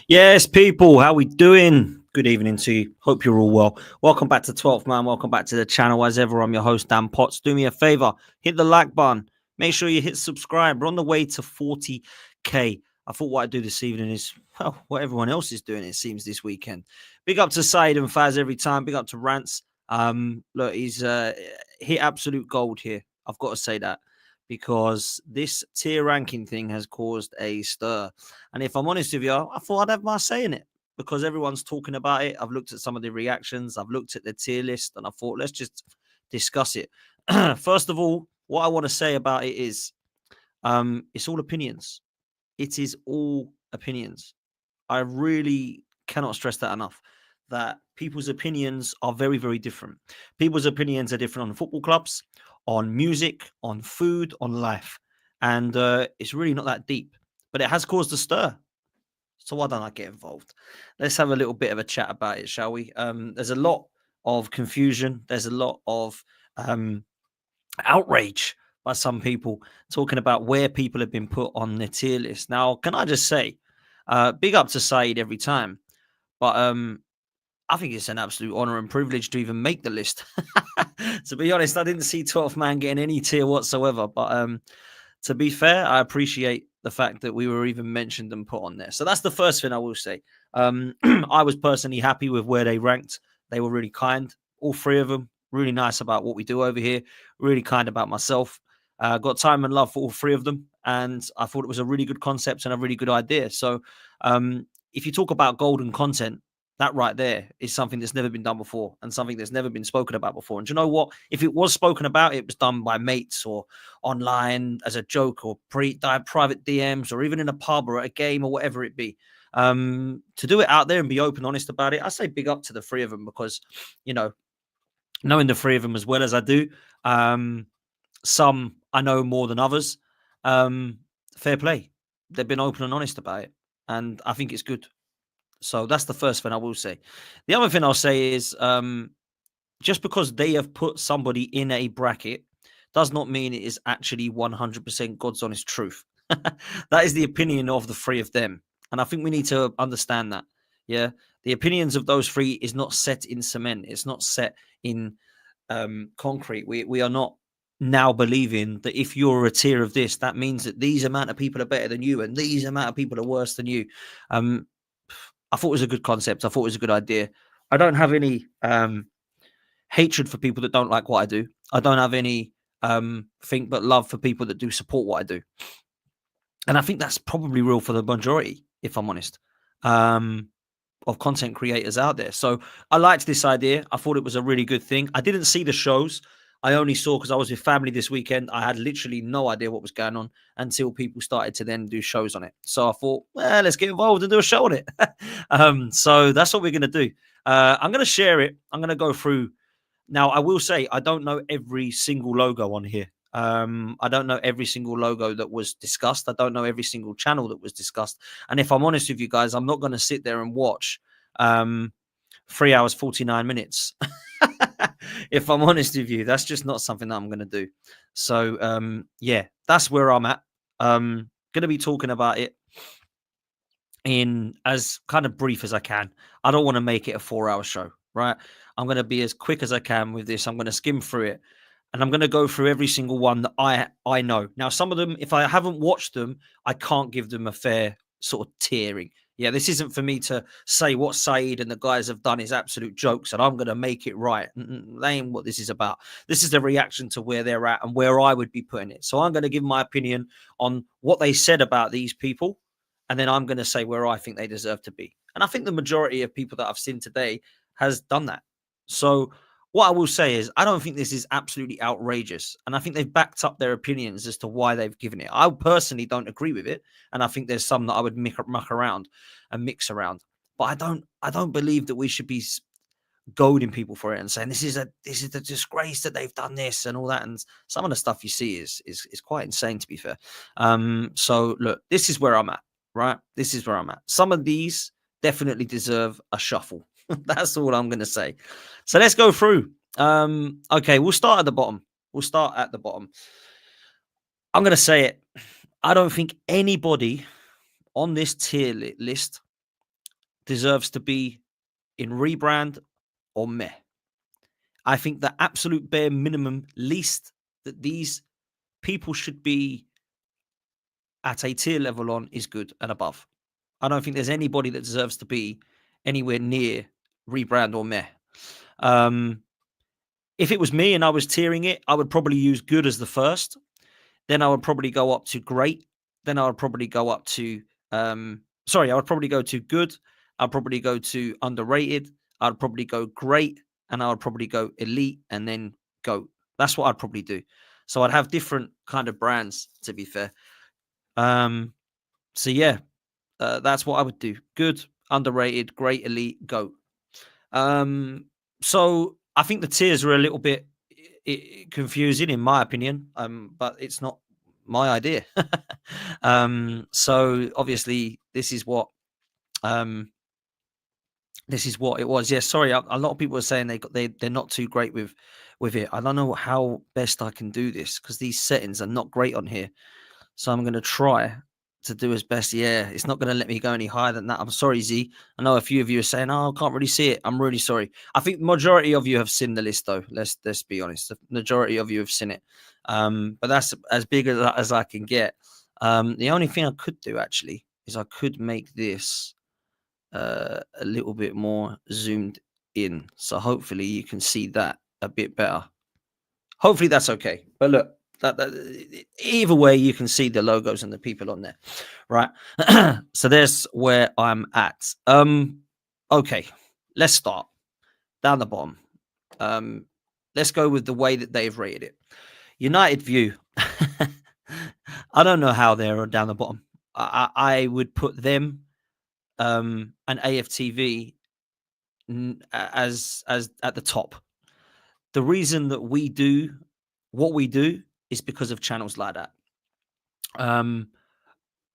Yes, people, how we doing? Good evening to you. Hope you're all well. Welcome back to 12th Man. Welcome back to the channel. As ever, I'm your host, Dan Potts. Do me a favor, hit the like button. Make sure you hit subscribe. We're on the way to 40K. I thought what I'd do this evening is, well, what everyone else is doing, it seems, this weekend. Big up to Said and Faz every time. Big up to Rants. Look, he's hit absolute gold here. I've got to say that because this tier ranking thing has caused a stir. And if I'm honest with you, I thought I'd have my say in it because everyone's talking about it. I've looked at some of the reactions, I've looked at the tier list, and I thought, let's just discuss it. First of all, what I want to say about it is it's all opinions. It is all opinions. I really cannot stress that enough. That people's opinions are very, very different. People's opinions are different on football clubs, on music, on food, on life. And it's really not that deep, but it has caused a stir. So why don't I get involved? Let's have a little bit of a chat about it, shall we? There's a lot of confusion. There's a lot of outrage by some people talking about where people have been put on the tier list. Now, can I just say, big up to Saeed every time, but I think it's an absolute honor and privilege to even make the list. To be honest, I didn't see 12th Man getting any tier whatsoever, but to be fair, I appreciate the fact that we were even mentioned and put on there. So that's the first thing I will say. I was personally happy with where they ranked. They were really kind, all three of them. Really nice about what we do over here. Really kind about myself. Got time and love for all three of them, and I thought it was a really good concept and a really good idea. So, if you talk about golden content, that right there is something that's never been done before and something that's never been spoken about before. And do you know what? If it was spoken about, it was done by mates or online as a joke or private DMs or even in a pub or at a game or whatever it be. To do it out there and be open, honest about it, I say big up to the three of them because, you know, knowing the three of them as well as I do, some I know more than others. Fair play. They've been open and honest about it. And I think it's good. So that's the first thing I will say. The other thing I'll say is just because they have put somebody in a bracket does not mean it is actually 100% God's honest truth. That is the opinion of the three of them. And I think we need to understand that. Yeah. The opinions of those three is not set in cement. It's not set in concrete. We are not now believing that if you're a tier of this, that means that these amount of people are better than you and these amount of people are worse than you. I thought it was a good concept. I thought it was a good idea. I don't have any hatred for people that don't like what I do. I don't have any think but love for people that do support what I do. And I think that's probably real for the majority, if I'm honest, of content creators out there. So I liked this idea. I thought it was a really good thing. I didn't see the shows. I only saw because I was with family this weekend. I had literally no idea what was going on until people started to then do shows on it. So I thought, well, let's get involved and do a show on it. So that's what we're going to do. I'm going to share it. I'm going to go through. Now, I will say I don't know every single logo on here. I don't know every single logo that was discussed. I don't know every single channel that was discussed. And if I'm honest with you guys, I'm not going to sit there and watch 3 hours, 49 minutes. If I'm honest with you, that's just not something that I'm going to do. So, yeah, that's where I'm at. Going to be talking about it in as kind of brief as I can. I don't want to make it a 4-hour show, right? I'm going to be as quick as I can with this. I'm going to skim through it. And I'm going to go through every single one that I know. Now, some of them, if I haven't watched them, I can't give them a fair sort of tiering. Yeah, this isn't for me to say what Saeed and the guys have done is absolute jokes and I'm going to make it right. That ain't what this is about. This is the reaction to where they're at and where I would be putting it. So I'm going to give my opinion on what they said about these people. And then I'm going to say where I think they deserve to be. And I think the majority of people that I've seen today has done that. So what I will say is I don't think this is absolutely outrageous. And I think they've backed up their opinions as to why they've given it. I personally don't agree with it. And I think there's some that I would muck around and mix around. But I don't believe that we should be goading people for it and saying this is a disgrace that they've done this and all that. And some of the stuff you see is quite insane, to be fair. So look, this is where I'm at, right? This is where I'm at. Some of these definitely deserve a shuffle. That's all I'm going to say. So let's go through. Okay, we'll start at the bottom. I'm going to say it. I don't think anybody on this tier list deserves to be in rebrand or meh. I think the absolute bare minimum least that these people should be at a tier level on is good and above. I don't think there's anybody that deserves to be anywhere near rebrand or meh. Um, if it was me and I was tiering it, I would probably use good as the first. Then I would probably go up to great. Then I would probably go up to I would probably go to good. I'd probably go to underrated. I'd probably go great, and I would probably go elite, and then go. That's what I'd probably do. So I'd have different kind of brands. To be fair, so yeah, that's what I would do. Good, underrated, great, elite, go. So I think the tiers are a little bit confusing, in my opinion. But it's not my idea. So obviously this is what it was. Yeah, sorry. A lot of people are saying they're not too great with it. I don't know how best I can do this because these settings are not great on here. So I'm going to try to do as best. Yeah, it's not going to let me go any higher than that. I'm sorry, Z. I know a few of you are saying, "Oh, I can't really see it." I'm really sorry. I think the majority of you have seen the list, though. Let's be honest. The majority of you have seen it. But that's as big as I can get. The only thing I could do actually is I could make this a little bit more zoomed in. So hopefully you can see that a bit better. Hopefully that's okay. But look, either way, you can see the logos and the people on there, right? So there's where I'm at. Okay, let's start down the bottom. Let's go with the way that they've rated it. United View. I don't know how they're down the bottom. I would put them and AFTV as at the top. The reason that we do what we do is because of channels like that.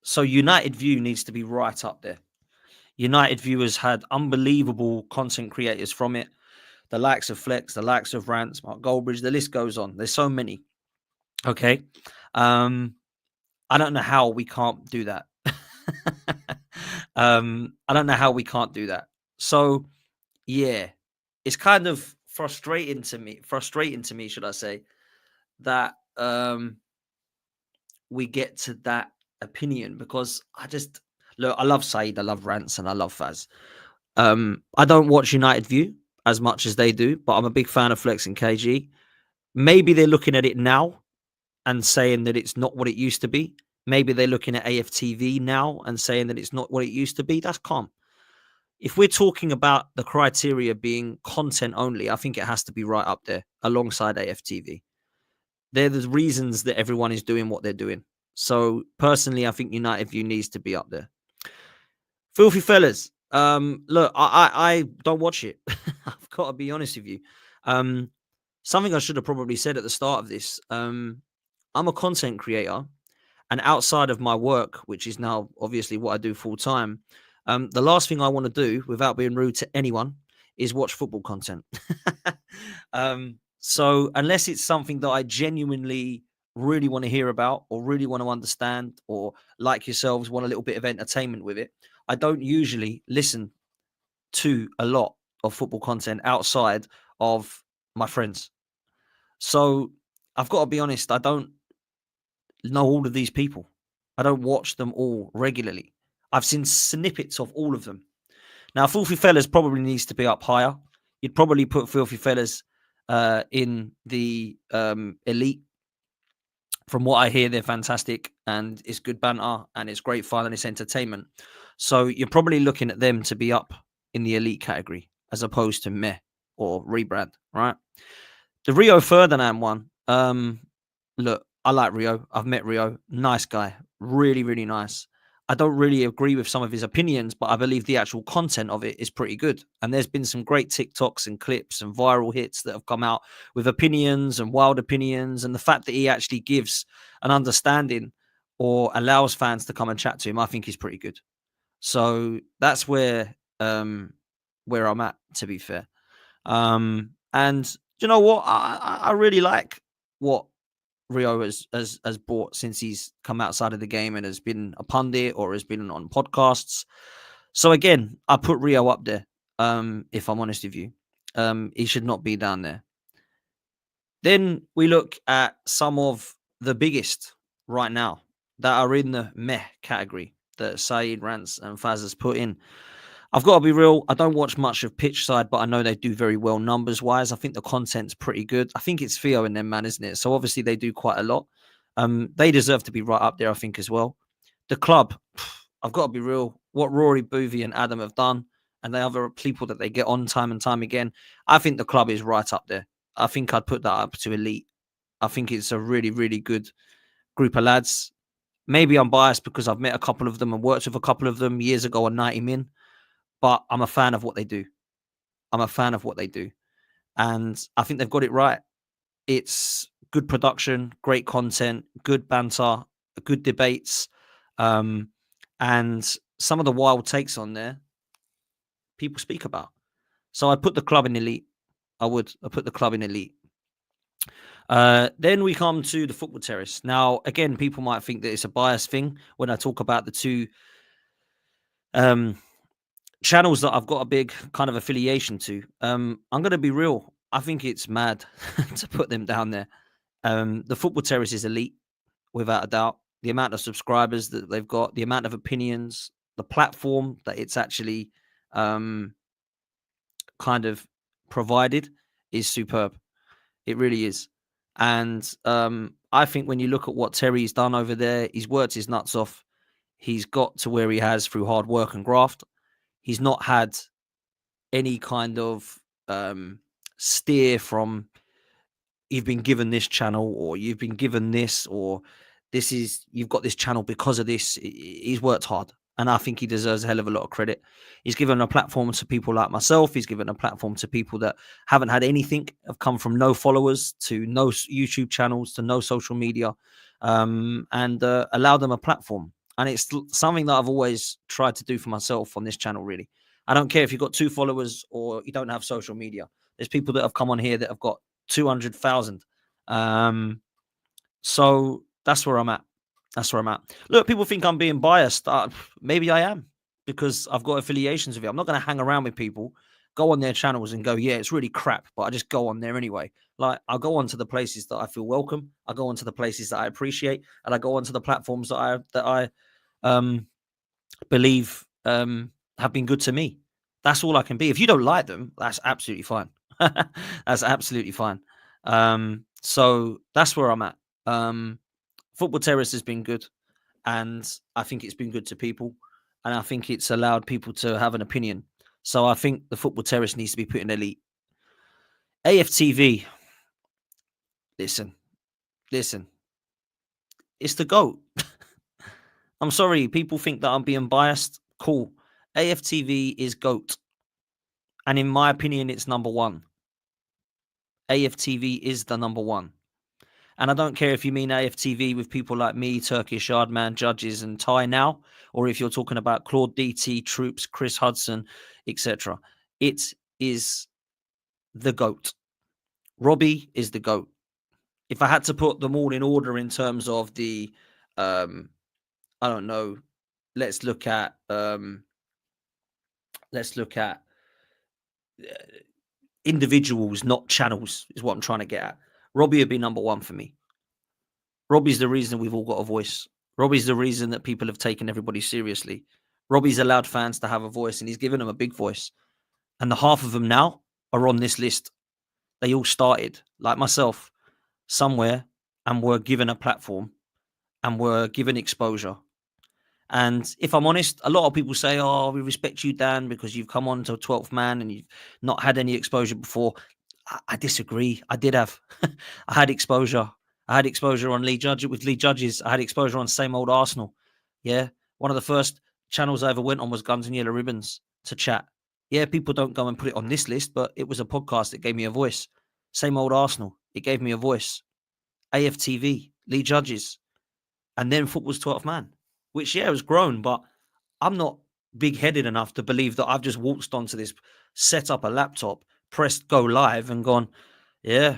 So United View needs to be right up there. United View has had unbelievable content creators from it. The likes of Flex, the likes of Rants, Mark Goldbridge, the list goes on. There's so many. Okay. I don't know how we can't do that. I don't know how we can't do that. So yeah, it's kind of frustrating to me, should I say, that we get to that opinion because I love Saeed, I love Rants, and I love Faz. I don't watch United View as much as they do, but I'm a big fan of Flex and KG. Maybe they're looking at it now and saying that it's not what it used to be. Maybe they're looking at AFTV now and saying that it's not what it used to be. That's calm. If we're talking about the criteria being content only, I think it has to be right up there alongside AFTV. They're the reasons that everyone is doing what they're doing. So personally, I think United View needs to be up there. Filthy Fellas. Look, I don't watch it. I've got to be honest with you. Something I should have probably said at the start of this. I'm a content creator, and outside of my work, which is now obviously what I do full time, the last thing I want to do, without being rude to anyone, is watch football content. So unless it's something that I genuinely really want to hear about or really want to understand, or like yourselves want a little bit of entertainment with it, I don't usually listen to a lot of football content outside of my friends. So I've got to be honest, I don't know all of these people. I don't watch them all regularly. I've seen snippets of all of them. Now, Filthy Fellas probably needs to be up higher. You'd probably put Filthy Fellas in the elite. From what I hear, they're fantastic and it's good banter and it's great fun and it's entertainment. So you're probably looking at them to be up in the elite category as opposed to meh or rebrand, right? The Rio Ferdinand one. Look, I like Rio. I've met Rio. Nice guy. Really, really nice. I don't really agree with some of his opinions, but I believe the actual content of it is pretty good. And there's been some great TikToks and clips and viral hits that have come out with opinions and wild opinions. And the fact that he actually gives an understanding or allows fans to come and chat to him, I think is pretty good. So that's where I'm at, to be fair. And you know what? I really like what Rio has brought since he's come outside of the game and has been a pundit or has been on podcasts. So again, I put Rio up there. If I'm honest with you, he should not be down there. Then we look at some of the biggest right now that are in the meh category that Saeed, Rants, and Faz has put in. I've got to be real. I don't watch much of pitch side, but I know they do very well numbers wise. I think the content's pretty good. I think it's Theo and them, man, isn't it? So obviously they do quite a lot. They deserve to be right up there, I think, as well. The club, I've got to be real. What Rory, Boothie, and Adam have done, and the other people that they get on time and time again, I think the club is right up there. I think I'd put that up to elite. I think it's a really, really good group of lads. Maybe I'm biased because I've met a couple of them and worked with a couple of them years ago on 90 Min, but I'm a fan of what they do. I'm a fan of what they do. And I think they've got it right. It's good production, great content, good banter, good debates. And some of the wild takes on there, people speak about. So I'd put the club in elite. I put the club in elite. Then we come to the football terrace. Now, again, people might think that it's a biased thing when I talk about the two channels that I've got a big kind of affiliation to. I'm going to be real. I think it's mad to put them down there. The football terrace is elite, without a doubt. The amount of subscribers that they've got, the amount of opinions, the platform that it's actually kind of provided is superb. It really is. And I think when you look at what Terry's done over there, he's worked his nuts off. He's got to where he has through hard work and graft. He's not had any kind of steer from you've been given this channel or you've been given this or this is you've got this channel because of this. He's worked hard. And I think he deserves a hell of a lot of credit. He's given a platform to people like myself. He's given a platform to people that haven't had anything, have come from no followers to no YouTube channels to no social media, and allow them a platform. And it's something that I've always tried to do for myself on this channel, really. I don't care if you've got 2 followers or you don't have social media. There's people that have come on here that have got 200,000. So that's where I'm at. That's where I'm at. Look, people think I'm being biased. Maybe I am because I've got affiliations with it. I'm not going to hang around with people, go on their channels and go, yeah, it's really crap, but I just go on there anyway. Like I'll go on to the places that I feel welcome. I go on to the places that I appreciate, and I go on to the platforms that I believe have been good to me. That's all I can be. If you don't like them, that's absolutely fine. That's absolutely fine. So that's where I'm at. Football Terrace has been good, and I think it's been good to people, and I think it's allowed people to have an opinion. So I think the Football Terrace needs to be put in elite. AFTV, listen, it's the GOAT. I'm sorry, people think that I'm being biased. Cool. AFTV is GOAT. And in my opinion, it's number 1. AFTV is the number 1. And I don't care if you mean AFTV with people like me, Turkish Yardman, Judges, and Ty now, or if you're talking about Claude DT, Troops, Chris Hudson, etc. It is the GOAT. Robbie is the GOAT. If I had to put them all in order in terms of the, I don't know, let's look at individuals, not channels, is what I'm trying to get at. Robbie would be number 1 for me. Robbie's the reason we've all got a voice. Robbie's the reason that people have taken everybody seriously. Robbie's allowed fans to have a voice, and he's given them a big voice. And the half of them now are on this list. They all started, like myself, somewhere and were given a platform and were given exposure. And if I'm honest, a lot of people say, oh, we respect you, Dan, because you've come on to 12th man and you've not had any exposure before. I disagree. I did have. I had exposure. I had exposure on Lee Judges. I had exposure on Same Old Arsenal. Yeah. One of the first channels I ever went on was Guns and Yellow Ribbons to chat. Yeah, people don't go and put it on this list, but it was a podcast that gave me a voice. Same Old Arsenal. It gave me a voice. AFTV, Lee Judges, and then Football's 12th man, which, yeah, has grown, but I'm not big-headed enough to believe that I've just waltzed onto this, set up a laptop, pressed go live and gone, yeah,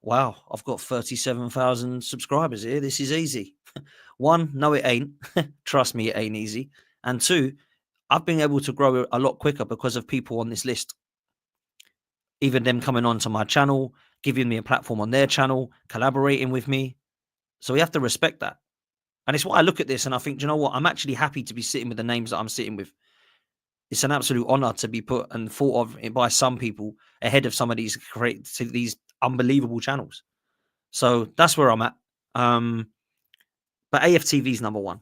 wow, I've got 37,000 subscribers here. This is easy. 1, no, it ain't. Trust me, it ain't easy. And 2, I've been able to grow a lot quicker because of people on this list. Even them coming onto my channel, giving me a platform on their channel, collaborating with me. So we have to respect that. And it's why I look at this and I think, do you know what? I'm actually happy to be sitting with the names that I'm sitting with. It's an absolute honor to be put and thought of by some people ahead of some of these unbelievable channels. So that's where I'm at. But AFTV is number one.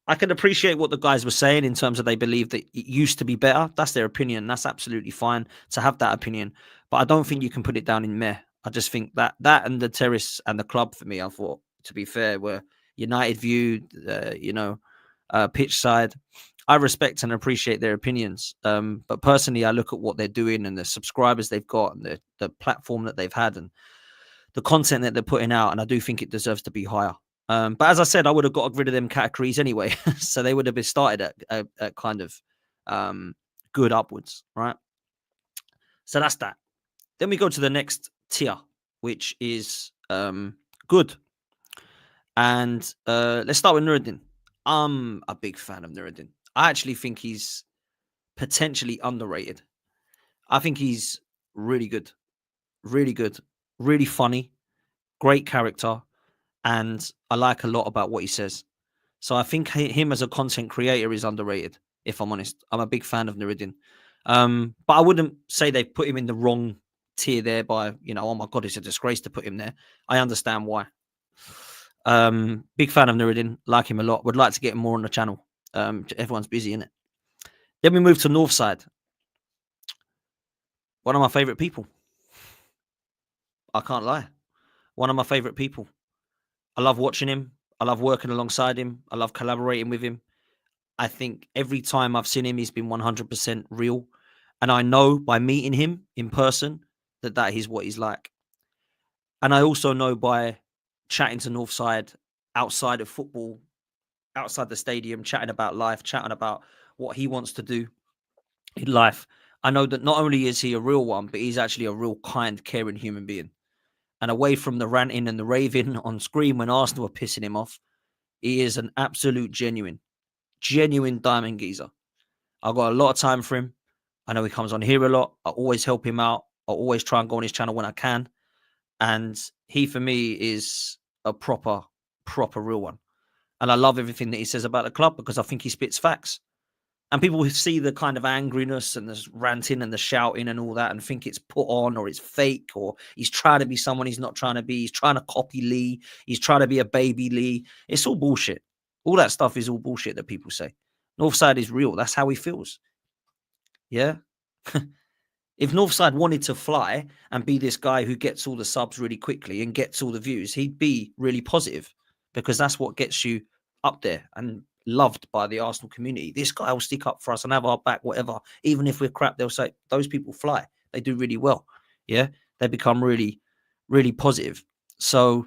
I can appreciate what the guys were saying in terms of they believe that it used to be better. That's their opinion. That's absolutely fine to have that opinion. But I don't think you can put it down in meh. I just think that and the terrace and the club for me, I thought, to be fair, were United view, pitch side. I respect and appreciate their opinions. But personally, I look at what they're doing and the subscribers they've got and the platform that they've had and the content that they're putting out. And I do think it deserves to be higher. But as I said, I would have got rid of them categories anyway. So they would have been started at kind of good upwards, right? So that's that. Then we go to the next tier, which is good. And let's start with Nuruddin. I'm a big fan of Nuruddin. I actually think he's potentially underrated. I think he's really good, really funny, great character. And I like a lot about what he says. So I think him as a content creator is underrated, if I'm honest. I'm a big fan of Nuruddin. But I wouldn't say they put him in the wrong tier there by, oh my God, it's a disgrace to put him there. I understand why. Big fan of Nuruddin, like him a lot. Would like to get him more on the channel. Everyone's busy, innit? Then we move to Northside. One of my favorite people. I can't lie. One of my favorite people. I love watching him. I love working alongside him. I love collaborating with him. I think every time I've seen him, he's been 100% real. And I know by meeting him in person that is what he's like. And I also know by chatting to Northside outside of football, outside the stadium, chatting about life, chatting about what he wants to do in life. I know that not only is he a real one, but he's actually a real kind, caring human being. And away from the ranting and the raving on screen when Arsenal are pissing him off, he is an absolute genuine diamond geezer. I've got a lot of time for him. I know he comes on here a lot. I always help him out. I always try and go on his channel when I can. And he, for me, is a proper real one. And I love everything that he says about the club because I think he spits facts. And people see the kind of angriness and the ranting and the shouting and all that and think it's put on or it's fake or he's trying to be someone he's not trying to be. He's trying to copy Lee. He's trying to be a baby Lee. It's all bullshit. All that stuff is all bullshit that people say. Northside is real. That's how he feels. Yeah. If Northside wanted to fly and be this guy who gets all the subs really quickly and gets all the views, he'd be really positive because that's what gets you up there and loved by the Arsenal community. This guy will stick up for us and have our back, whatever. Even if we're crap, they'll say, those people fly. They do really well. Yeah. They become really, really positive. So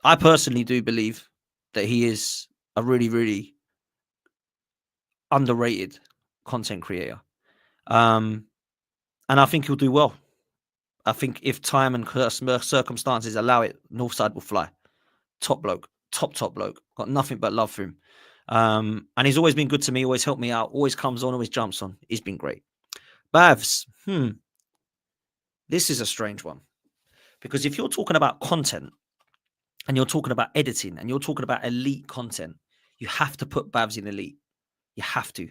I personally do believe that he is a really, really underrated content creator. And I think he'll do well. I think if time and circumstances allow it, Northside will fly. Top bloke. Top bloke. Got nothing but love for him. And he's always been good to me, always helped me out, always comes on, always jumps on. He's been great. Bavs. This is a strange one. Because if you're talking about content and you're talking about editing and you're talking about elite content, you have to put Bavs in elite. You have to.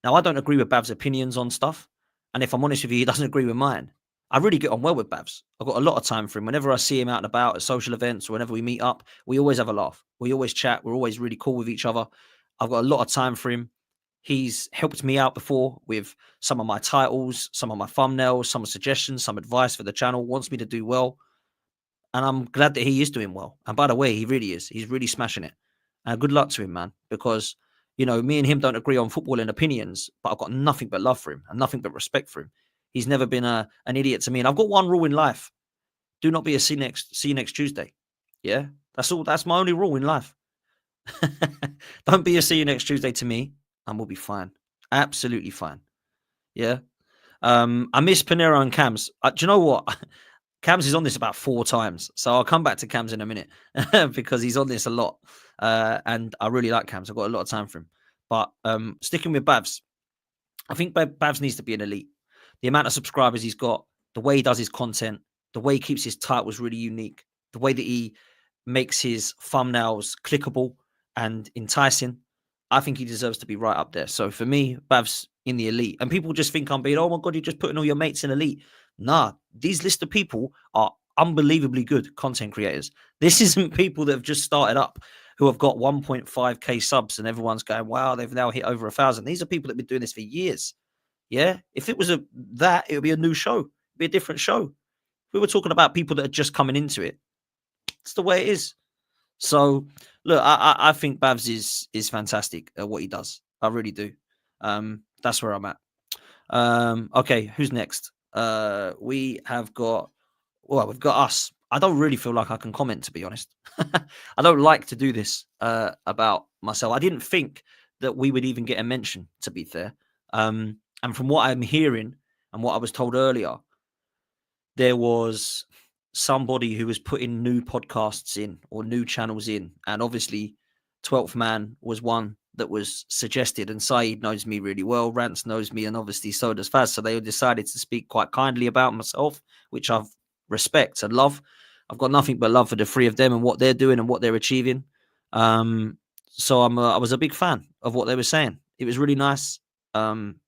Now, I don't agree with Bav's opinions on stuff. And if I'm honest with you, he doesn't agree with mine. I really get on well with Bavs. I've got a lot of time for him. Whenever I see him out and about at social events or whenever we meet up, we always have a laugh. We always chat. We're always really cool with each other. I've got a lot of time for him. He's helped me out before with some of my titles, some of my thumbnails, some suggestions, some advice for the channel, wants me to do well. And I'm glad that he is doing well. And by the way, he really is. He's really smashing it. And good luck to him, man, because me and him don't agree on football and opinions, but I've got nothing but love for him and nothing but respect for him. He's never been an idiot to me. And I've got one rule in life. Do not be a see you next Tuesday. Yeah, that's all. That's my only rule in life. Don't be a see you next Tuesday to me and we'll be fine. Absolutely fine. Yeah. I miss Panero and Cams. Do you know what? Cams is on this about 4 times. So I'll come back to Cams in a minute because he's on this a lot. And I really like Cams. I've got a lot of time for him. But sticking with Babs, I think Babs needs to be an elite. The amount of subscribers he's got, the way he does his content, the way he keeps his titles really unique, the way that he makes his thumbnails clickable and enticing. I think he deserves to be right up there. So for me, Babs in the elite. And people just think I'm being, oh my God, you're just putting all your mates in elite. Nah, these list of people are unbelievably good content creators. This isn't people that have just started up who have got 1.5k subs and everyone's going, wow, they've now hit over 1,000. These are people that have been doing this for years. Yeah. If it was it would be a new show. It'd be a different show. We were talking about people that are just coming into it. It's the way it is. So look, I think Babs is fantastic at what he does. I really do. That's where I'm at. Okay, who's next? We've got us. I don't really feel like I can comment, to be honest. I don't like to do this about myself. I didn't think that we would even get a mention, to be fair. And from what I'm hearing and what I was told earlier, there was somebody who was putting new podcasts in or new channels in. And obviously, 12th Man was one that was suggested. And Saeed knows me really well. Rants knows me. And obviously, so does Faz. So they decided to speak quite kindly about myself, which I've respect and love. I've got nothing but love for the three of them and what they're doing and what they're achieving. So I was a big fan of what they were saying. It was really nice.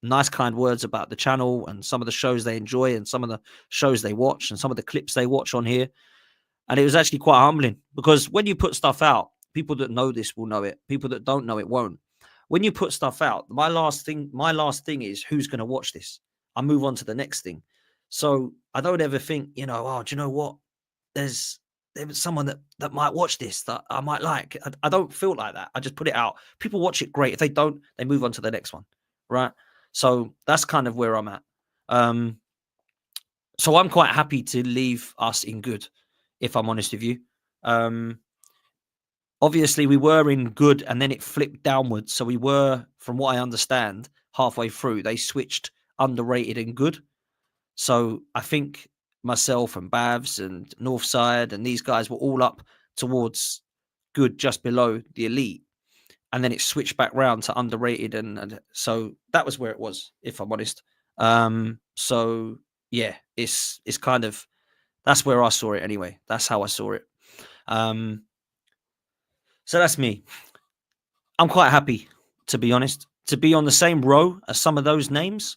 Nice kind words about the channel and some of the shows they enjoy and some of the shows they watch and some of the clips they watch on here. And it was actually quite humbling because when you put stuff out, people that know this will know it. People that don't know it won't. When you put stuff out, my last thing is who's going to watch this? I move on to the next thing. So I don't ever think, oh, do you know what? There's someone that might watch this that I might like. I don't feel like that. I just put it out. People watch it, great. If they don't, they move on to the next one. Right. So that's kind of where I'm at. So I'm quite happy to leave us in good, if I'm honest with you. Obviously, we were in good and then it flipped downwards. So we were, from what I understand, halfway through, they switched underrated and good. So I think myself and Bavs and Northside and these guys were all up towards good, just below the elite. And then it switched back round to underrated. And so that was where it was, if I'm honest. So yeah, it's kind of, that's where I saw it anyway. That's how I saw it. So that's me. I'm quite happy, to be honest, to be on the same row as some of those names.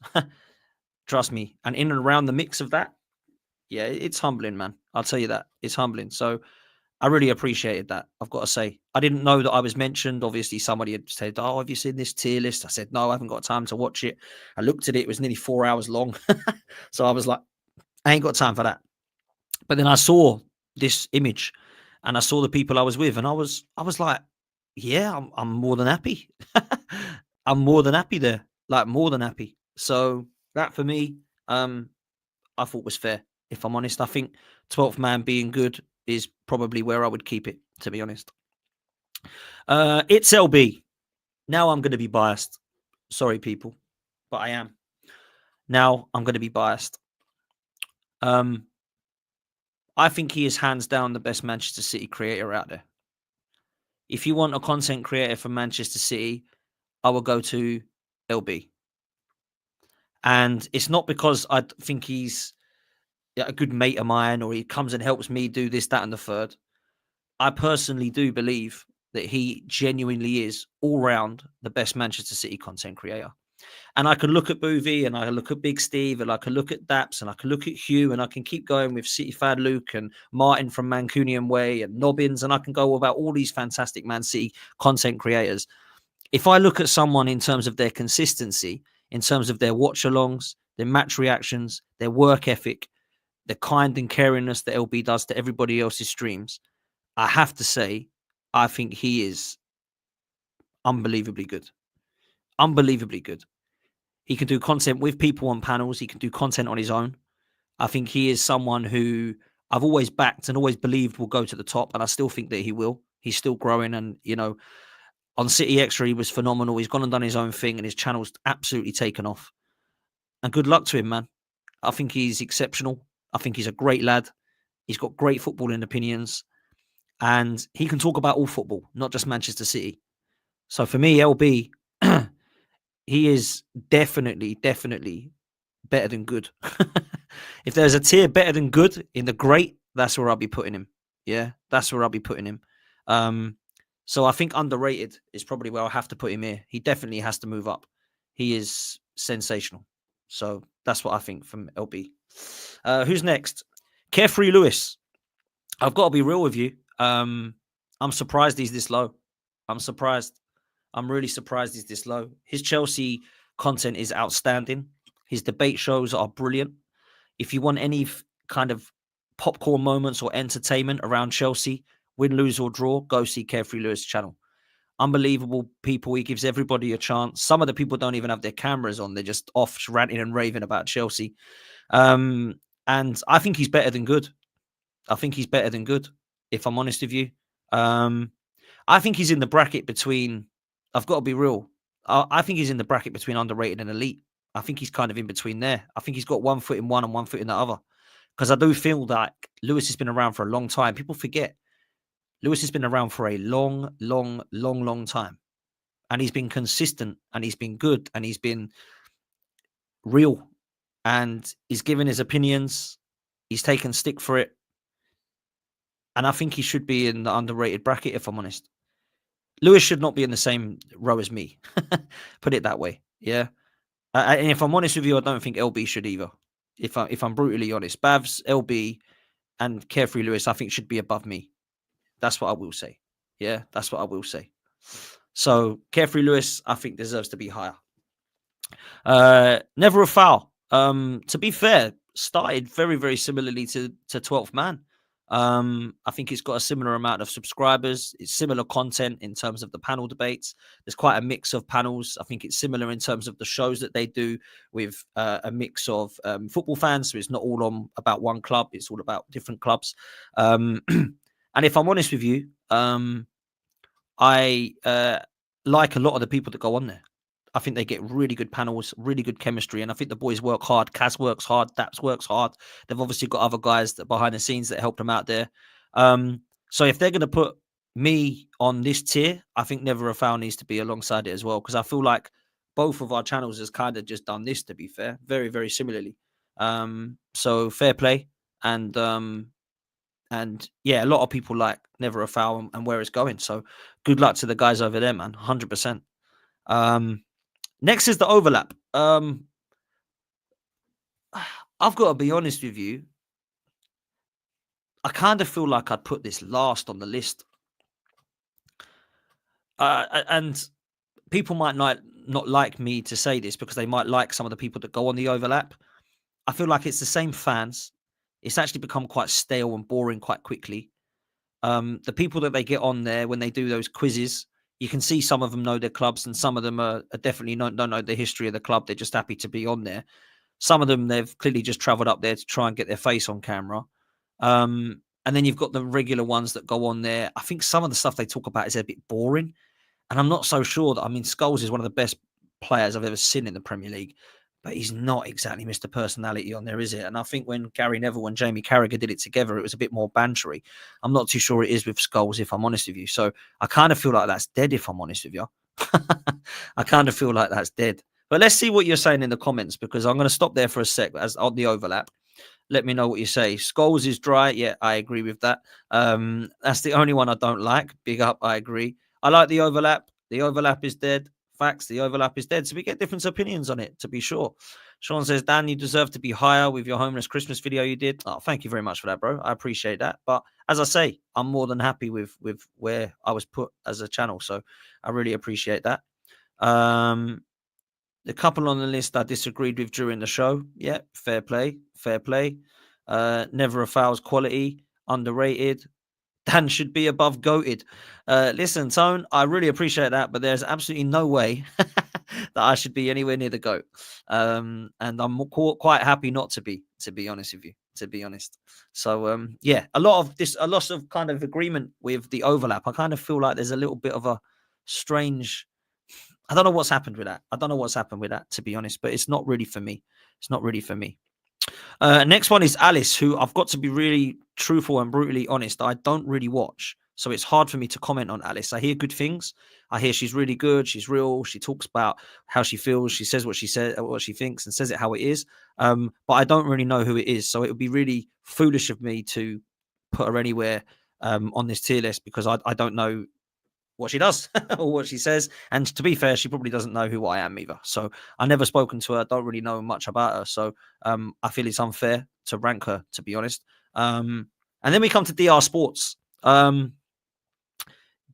Trust me. And in and around the mix of that, yeah, it's humbling, man. I'll tell you that. It's humbling. So I really appreciated that, I've got to say. I didn't know that I was mentioned. Obviously, somebody had said, oh, have you seen this tier list? I said, no, I haven't got time to watch it. I looked at it. It was nearly 4 hours long. So I was like, I ain't got time for that. But then I saw this image and I saw the people I was with and I was like, yeah, I'm more than happy. I'm more than happy there. Like more than happy. So that for me, I thought was fair. If I'm honest, I think 12th Man being good is probably where I would keep it, to be honest. It's LB. Now I'm going to be biased. Sorry, people, but I am. Now I'm going to be biased. I think he is hands down the best Manchester City creator out there. If you want a content creator from Manchester City, I will go to LB. And it's not because I think he's a good mate of mine or he comes and helps me do this, that, and the third. I personally do believe that he genuinely is all round the best Manchester City content creator. And I can look at Boovy and I can look at Big Steve and I can look at Daps and I can look at Hugh and I can keep going with City Fan Luke and Martin from Mancunian Way and Nobbins and I can go about all these fantastic Man City content creators. If I look at someone in terms of their consistency, in terms of their watch-alongs, their match reactions, their work ethic, the kind and caringness that LB does to everybody else's streams, I have to say, I think he is unbelievably good. Unbelievably good. He can do content with people on panels. He can do content on his own. I think he is someone who I've always backed and always believed will go to the top. And I still think that he will. He's still growing. And, on City Extra, he was phenomenal. He's gone and done his own thing and his channel's absolutely taken off. And good luck to him, man. I think he's exceptional. I think he's a great lad. He's got great footballing opinions. And he can talk about all football, not just Manchester City. So for me, LB, he is definitely better than good. If there's a tier better than good in the great, that's where I'll be putting him. Yeah, that's where I'll be putting him. So I think underrated is probably where I'll have to put him here. He definitely has to move up. He is sensational. So that's what I think from LB. Who's next? Carefree Lewis. I've got to be real with you. I'm surprised he's this low. I'm surprised. I'm really surprised he's this low. His Chelsea content is outstanding. His debate shows are brilliant. If you want any kind of popcorn moments or entertainment around Chelsea, win, lose, or draw, go see Carefree Lewis' channel. Unbelievable people. He gives everybody a chance. Some of the people don't even have their cameras on. They're just off ranting and raving about Chelsea. And I think he's better than good. I think he's better than good, if I'm honest with you. I think he's in the bracket between, I've got to be real, I think he's in the bracket between underrated and elite. I think he's kind of in between there. I think he's got 1 foot in one and 1 foot in the other. Because I do feel that Lewis has been around for a long time. People forget Lewis has been around for a long time. And he's been consistent and he's been good and he's been real. And he's given his opinions. He's taken stick for it. And I think he should be in the underrated bracket, if I'm honest. Lewis should not be in the same row as me. Put it that way. Yeah. And if I'm honest with you, I don't think LB should either. If I'm brutally honest, Bavs, LB, and Carefree Lewis, I think should be above me. That's what I will say. Yeah, that's what I will say. So Carefree Lewis, I think deserves to be higher. Never a foul. To be fair, started very similarly to 12th Man. I think it's got a similar amount of subscribers. It's similar content in terms of the panel debates. There's quite a mix of panels. I think it's similar in terms of the shows that they do with a mix of football fans. So it's not all on about one club. It's all about different clubs. And if I'm honest with you, I like a lot of the people that go on there. I think they get really good panels, really good chemistry, and I think the boys work hard. Kaz works hard. Daps works hard. They've obviously got other guys that behind the scenes that help them out there. So if they're going to put me on this tier, I think Never a Foul needs to be alongside it as well, because I feel like both of our channels has kind of just done this, to be fair, very similarly. So fair play, and yeah, a lot of people like Never a Foul and where it's going. So good luck to the guys over there, man. 100%. Next is the overlap. I've got to be honest with you. I kind of feel like I'd put this last on the list. And people might not like me to say this because they might like some of the people that go on the overlap. I feel like it's the same fans. It's actually become quite stale and boring quite quickly. The people that they get on there when they do those quizzes, you can see some of them know their clubs and some of them are definitely don't know the history of the club. They're just happy to be on there. Some of them, they've clearly just traveled up there to try and get their face on camera. And then you've got the regular ones that go on there. I think some of the stuff they talk about is a bit boring. And I'm not so sure that, I mean, Scholes is one of the best players I've ever seen in the Premier League, but he's not exactly Mr. Personality on there, is it? And I think when Gary Neville and Jamie Carragher did it together, it was a bit more bantery. I'm not too sure it is with Scholes, if I'm honest with you. So I kind of feel like that's dead, if I'm honest with you. I kind of feel like that's dead. But let's see what you're saying in the comments, because I'm going to stop there for a sec as on the overlap. Let me know what you say. Scholes is dry. Yeah, I agree with that. That's the only one I don't like. Big up, I agree. I like the overlap. The overlap is dead. Facts, the overlap is dead. So we get different opinions on it, to be sure. Sean says, Dan, you deserve to be higher with your homeless Christmas video you did. Oh, thank you very much for that, bro. I appreciate that. But as I say, I'm more than happy with where I was put as a channel. So I really appreciate that. The couple on the list I disagreed with during the show. Yeah, fair play. Fair play. Never a Foul's quality. Underrated. Dan should be above goated. Listen, Tone, I really appreciate that, but there's absolutely no way that I should be anywhere near the goat. And I'm quite happy not to be honest with you, to be honest. So, yeah, a lot of kind of agreement with the overlap. I kind of feel like there's a little bit of a strange, I don't know what's happened with that. I don't know what's happened with that, to be honest, but it's not really for me. It's not really for me. Next one is Alice, who I've got to be really truthful and brutally honest. I don't really watch. So it's hard for me to comment on Alice. I hear good things. I hear she's really good. She's real. She talks about how she feels. She says what she says, what she thinks, and says it how it is. But I don't really know who it is. So it would be really foolish of me to put her anywhere on this tier list because I don't know what she does or what she says. And to be fair, she probably doesn't know who I am either. So I never spoken to her. Don't really know much about her. So I feel it's unfair to rank her, to be honest. And then we come to DR Sports.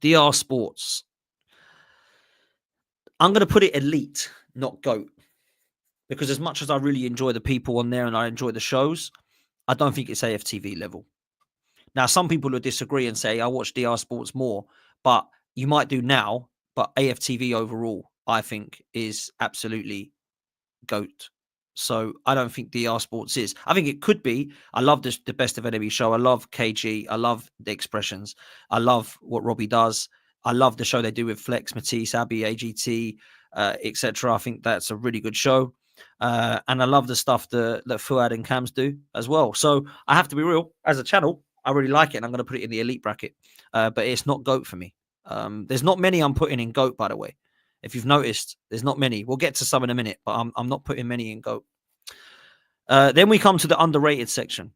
DR Sports. I'm going to put it elite, not GOAT. Because as much as I really enjoy the people on there and I enjoy the shows, I don't think it's AFTV level. Now, some people will disagree and say, I watch DR Sports more, but you might do now, but AFTV overall, I think, is absolutely GOAT. So I don't think DR Sports is. I think it could be. I love the Best of Enemy show. I love KG. I love the expressions. I love what Robbie does. I love the show they do with Flex, Matisse, Abby, AGT, etc. I think that's a really good show. And I love the stuff that Fuad and Cams do as well. So I have to be real. As a channel, I really like it. And I'm going to put it in the elite bracket. But it's not GOAT for me. There's not many I'm putting in GOAT, by the way. If you've noticed, there's not many. We'll get to some in a minute, but I'm not putting many in GOAT. Then we come to the underrated section.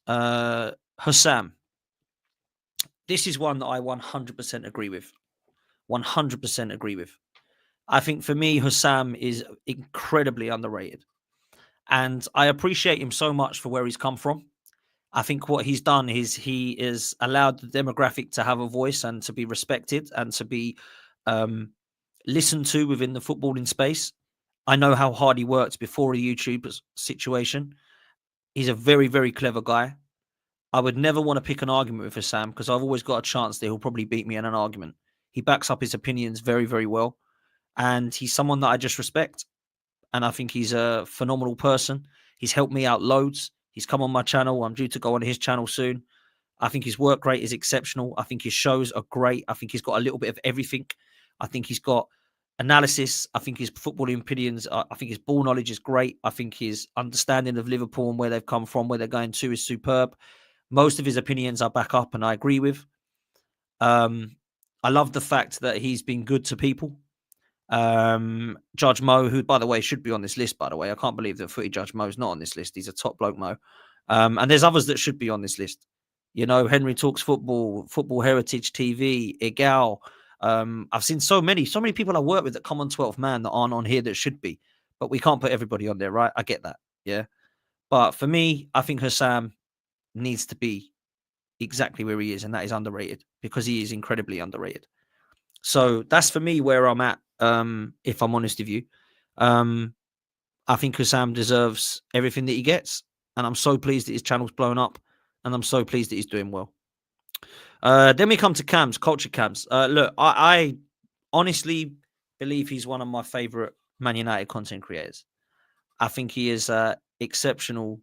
Hussam. This is one that I 100% agree with. 100% agree with. I think for me, Hussam is incredibly underrated. And I appreciate him so much for where he's come from. I think what he's done is he is allowed the demographic to have a voice and to be respected and to be listened to within the footballing space. I know how hard he worked before a YouTube situation. He's a very, very clever guy. I would never want to pick an argument with Hussam because I've always got a chance that he'll probably beat me in an argument. He backs up his opinions very, very well. And he's someone that I just respect. And I think he's a phenomenal person. He's helped me out loads. He's come on my channel. I'm due to go on his channel soon. I think his work rate is exceptional. I think his shows are great. I think he's got a little bit of everything. I think he's got analysis. I think his footballing opinions, I think his ball knowledge is great. I think his understanding of Liverpool and where they've come from, where they're going to is superb. Most of his opinions I back up and I agree with. I love the fact that he's been good to people. Judge Mo, who by the way should be on this list, by the way. I can't believe that footy Judge Mo's not on this list. He's a top bloke, Mo. And there's others that should be on this list. You know, Henry Talks Football, Football Heritage TV, Egal. I've seen so many people I work with that come on 12th Man that aren't on here that should be, but we can't put everybody on there, right? I get that, yeah. But for me, I think Hussam needs to be exactly where he is, and that is underrated because he is incredibly underrated. So that's for me where I'm at. If I'm honest with you, I think Hussam deserves everything that he gets, and I'm so pleased that his channel's blown up, and I'm so pleased that he's doing well. Then we come to Cams, Culture Cams. Look, I honestly believe he's one of my favorite Man United content creators. I think he is exceptional,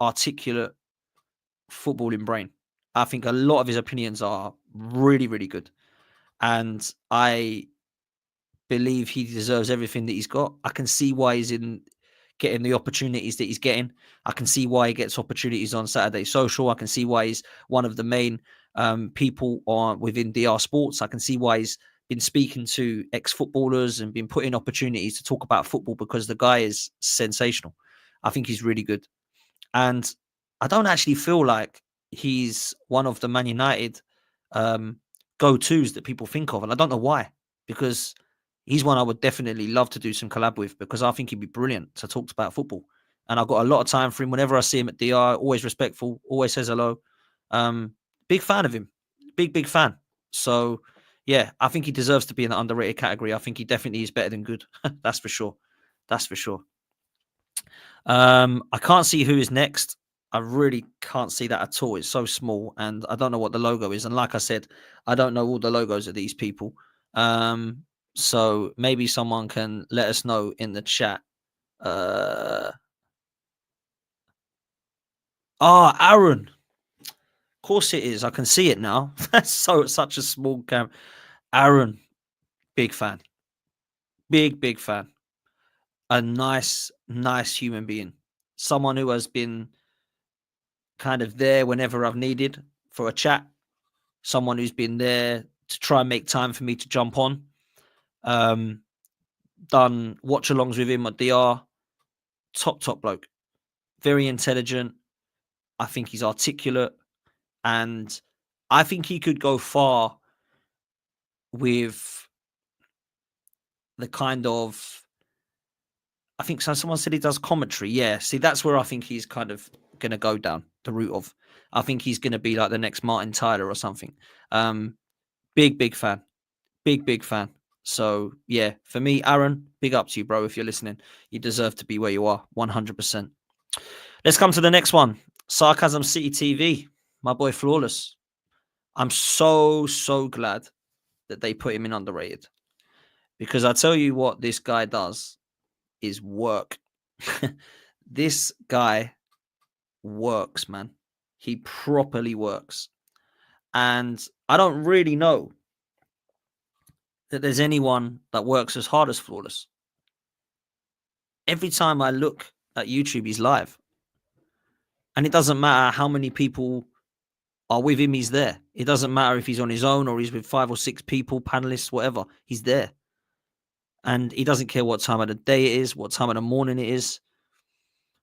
articulate footballing brain. I think a lot of his opinions are really, really good. And I believe he deserves everything that he's got. I can see why he's in getting the opportunities that he's getting. I can see why he gets opportunities on Saturday Social. I can see why he's one of the main people within DR Sports. I can see why he's been speaking to ex-footballers and been put in opportunities to talk about football because the guy is sensational. I think he's really good. And I don't actually feel like he's one of the Man United go-tos that people think of. And I don't know why, because he's one I would definitely love to do some collab with because I think he'd be brilliant to talk about football. And I've got a lot of time for him. Whenever I see him at DR, always respectful, always says hello. Big fan of him. Big fan. So, yeah, I think he deserves to be in the underrated category. I think he definitely is better than good. That's for sure. That's for sure. I can't see who is next. I really can't see that at all. It's so small, and I don't know what the logo is. And like I said, I don't know all the logos of these people. So maybe someone can let us know in the chat. Aaron. Of course it is. I can see it now. That's such a small cam. Aaron, big fan. Big fan. A nice human being. Someone who has been kind of there whenever I've needed for a chat. someone who's been there to try and make time for me to jump on. Done watch-alongs with him at DR. Top bloke. Very intelligent. I think he's articulate. And I think he could go far with the kind of... I think someone said he does commentary. Yeah, see, that's where I think he's kind of going to go down the route of. I think he's going to be like the next Martin Tyler or something. Big fan. Big fan. So, yeah, for me, Aaron, big up to you, bro, if you're listening. You deserve to be where you are, 100%. Let's come to the next one. Sarcasm City TV, my boy Flawless. I'm so glad that they put him in underrated. Because I tell you what this guy does is work. This guy works, man. He properly works. And I don't really know that there's anyone that works as hard as Flawless. Every time I look at YouTube, he's live. And it doesn't matter how many people are with him, he's there. It doesn't matter if he's on his own or he's with 5 or 6 people, panelists, whatever. He's there. And he doesn't care what time of the day it is, what time of the morning it is.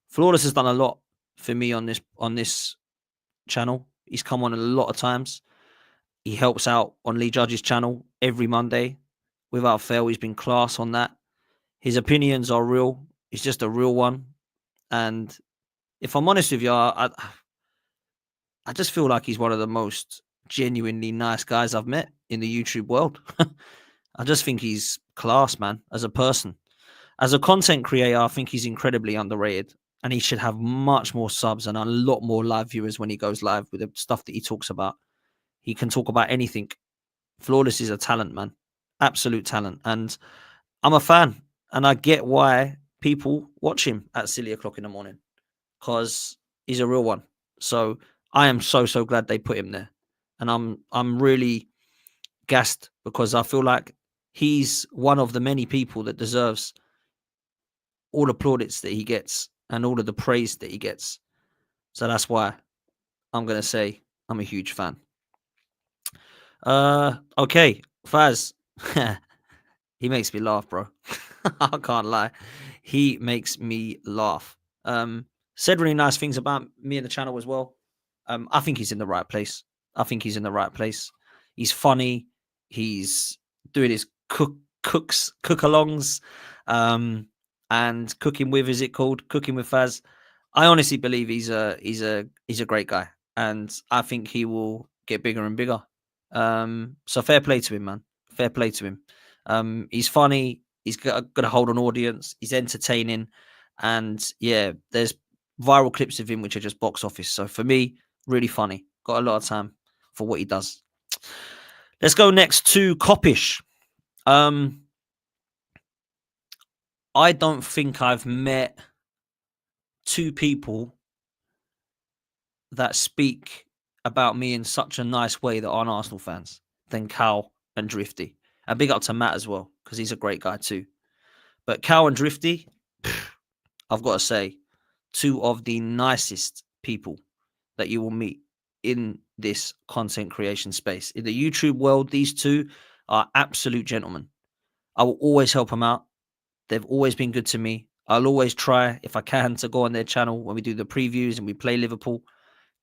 Flawless has done a lot for me on this channel. He's come on a lot of times. He helps out on Lee Judge's channel every Monday. Without fail, he's been class on that. His opinions are real. He's just a real one. And if I'm honest with you, I just feel like he's one of the most genuinely nice guys I've met in the YouTube world. I just think he's class, man, as a person. As a content creator, I think he's incredibly underrated. And he should have much more subs and a lot more live viewers when he goes live with the stuff that he talks about. He can talk about anything. Flawless is a talent, man. Absolute talent. And I'm a fan. And I get why people watch him at silly o'clock in the morning. Because he's a real one. So I am so glad they put him there. And I'm really gassed because I feel like he's one of the many people that deserves all the plaudits that he gets and all of the praise that he gets. So that's why I'm going to say I'm a huge fan. Okay, Faz. He makes me laugh, bro. I can't lie. He makes me laugh. Said really nice things about me and the channel as well. I think he's in the right place. He's funny. He's doing his cook-alongs. And Cooking With, is it called? Cooking with Faz. I honestly believe he's a great guy. And I think he will get bigger and bigger. So fair play to him, man. Fair play to him. He's funny. He's got a hold on audience. He's entertaining. And yeah, there's viral clips of him which are just box office. So for me, really funny. Got a lot of time for what he does. Let's go next to Coppish. I don't think I've met 2 people that speak about me in such a nice way that aren't Arsenal fans than Cal and Drifty. And big up to Matt as well, because he's a great guy too. But Cal and Drifty, I've got to say, 2 of the nicest people that you will meet in this content creation space. In the YouTube world, these 2 are absolute gentlemen. I will always help them out. They've always been good to me. I'll always try, if I can, to go on their channel when we do the previews and we play Liverpool.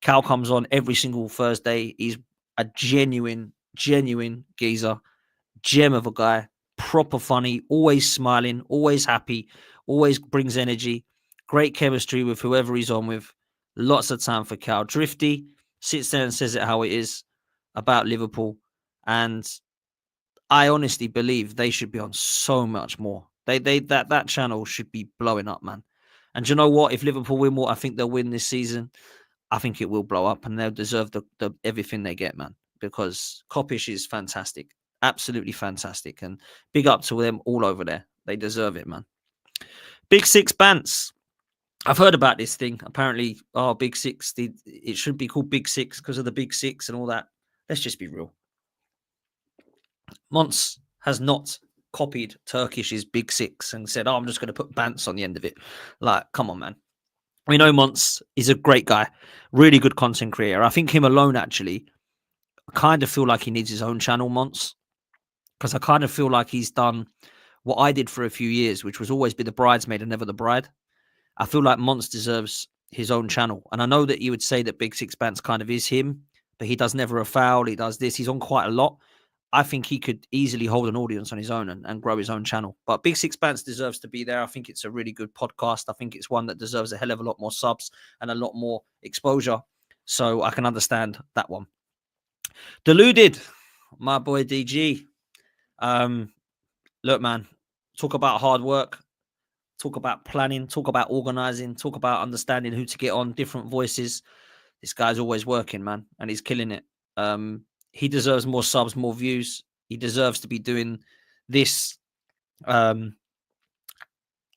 Cal comes on every single Thursday. He's a genuine geezer, gem of a guy, proper funny, always smiling, always happy, always brings energy, great chemistry with whoever he's on with. Lots of time for Cal. Drifty sits there and says it how it is about Liverpool. And I honestly believe they should be on so much more. That channel should be blowing up, man. And you know what? If Liverpool win what I think they'll win this season, I think it will blow up and they'll deserve the everything they get, man. Because Coppish is fantastic. Absolutely fantastic. And big up to them all over there. They deserve it, man. Big Six Bants. I've heard about this thing. Apparently, Big Six. It should be called Big Six because of the Big Six and all that. Let's just be real. Mons has not copied Turkish's Big Six and said, I'm just going to put Bants on the end of it. Like, come on, man. We know Mons is a great guy, really good content creator. I think him alone, actually, I kind of feel like he needs his own channel, Mons, because I kind of feel like he's done what I did for a few years, which was always be the bridesmaid and never the bride. I feel like Mons deserves his own channel. And I know that you would say that Big Sixpence kind of is him, but he does never a foul. He does this. He's on quite a lot. I think he could easily hold an audience on his own and grow his own channel. But Big Sixpence deserves to be there. I think it's a really good podcast. I think it's one that deserves a hell of a lot more subs and a lot more exposure. So I can understand that one. Deluded, my boy DG. Look, man, talk about hard work. Talk about planning, talk about organizing, talk about understanding who to get on, different voices. This guy's always working, man, and he's killing it. He deserves more subs, more views. He deserves to be doing this at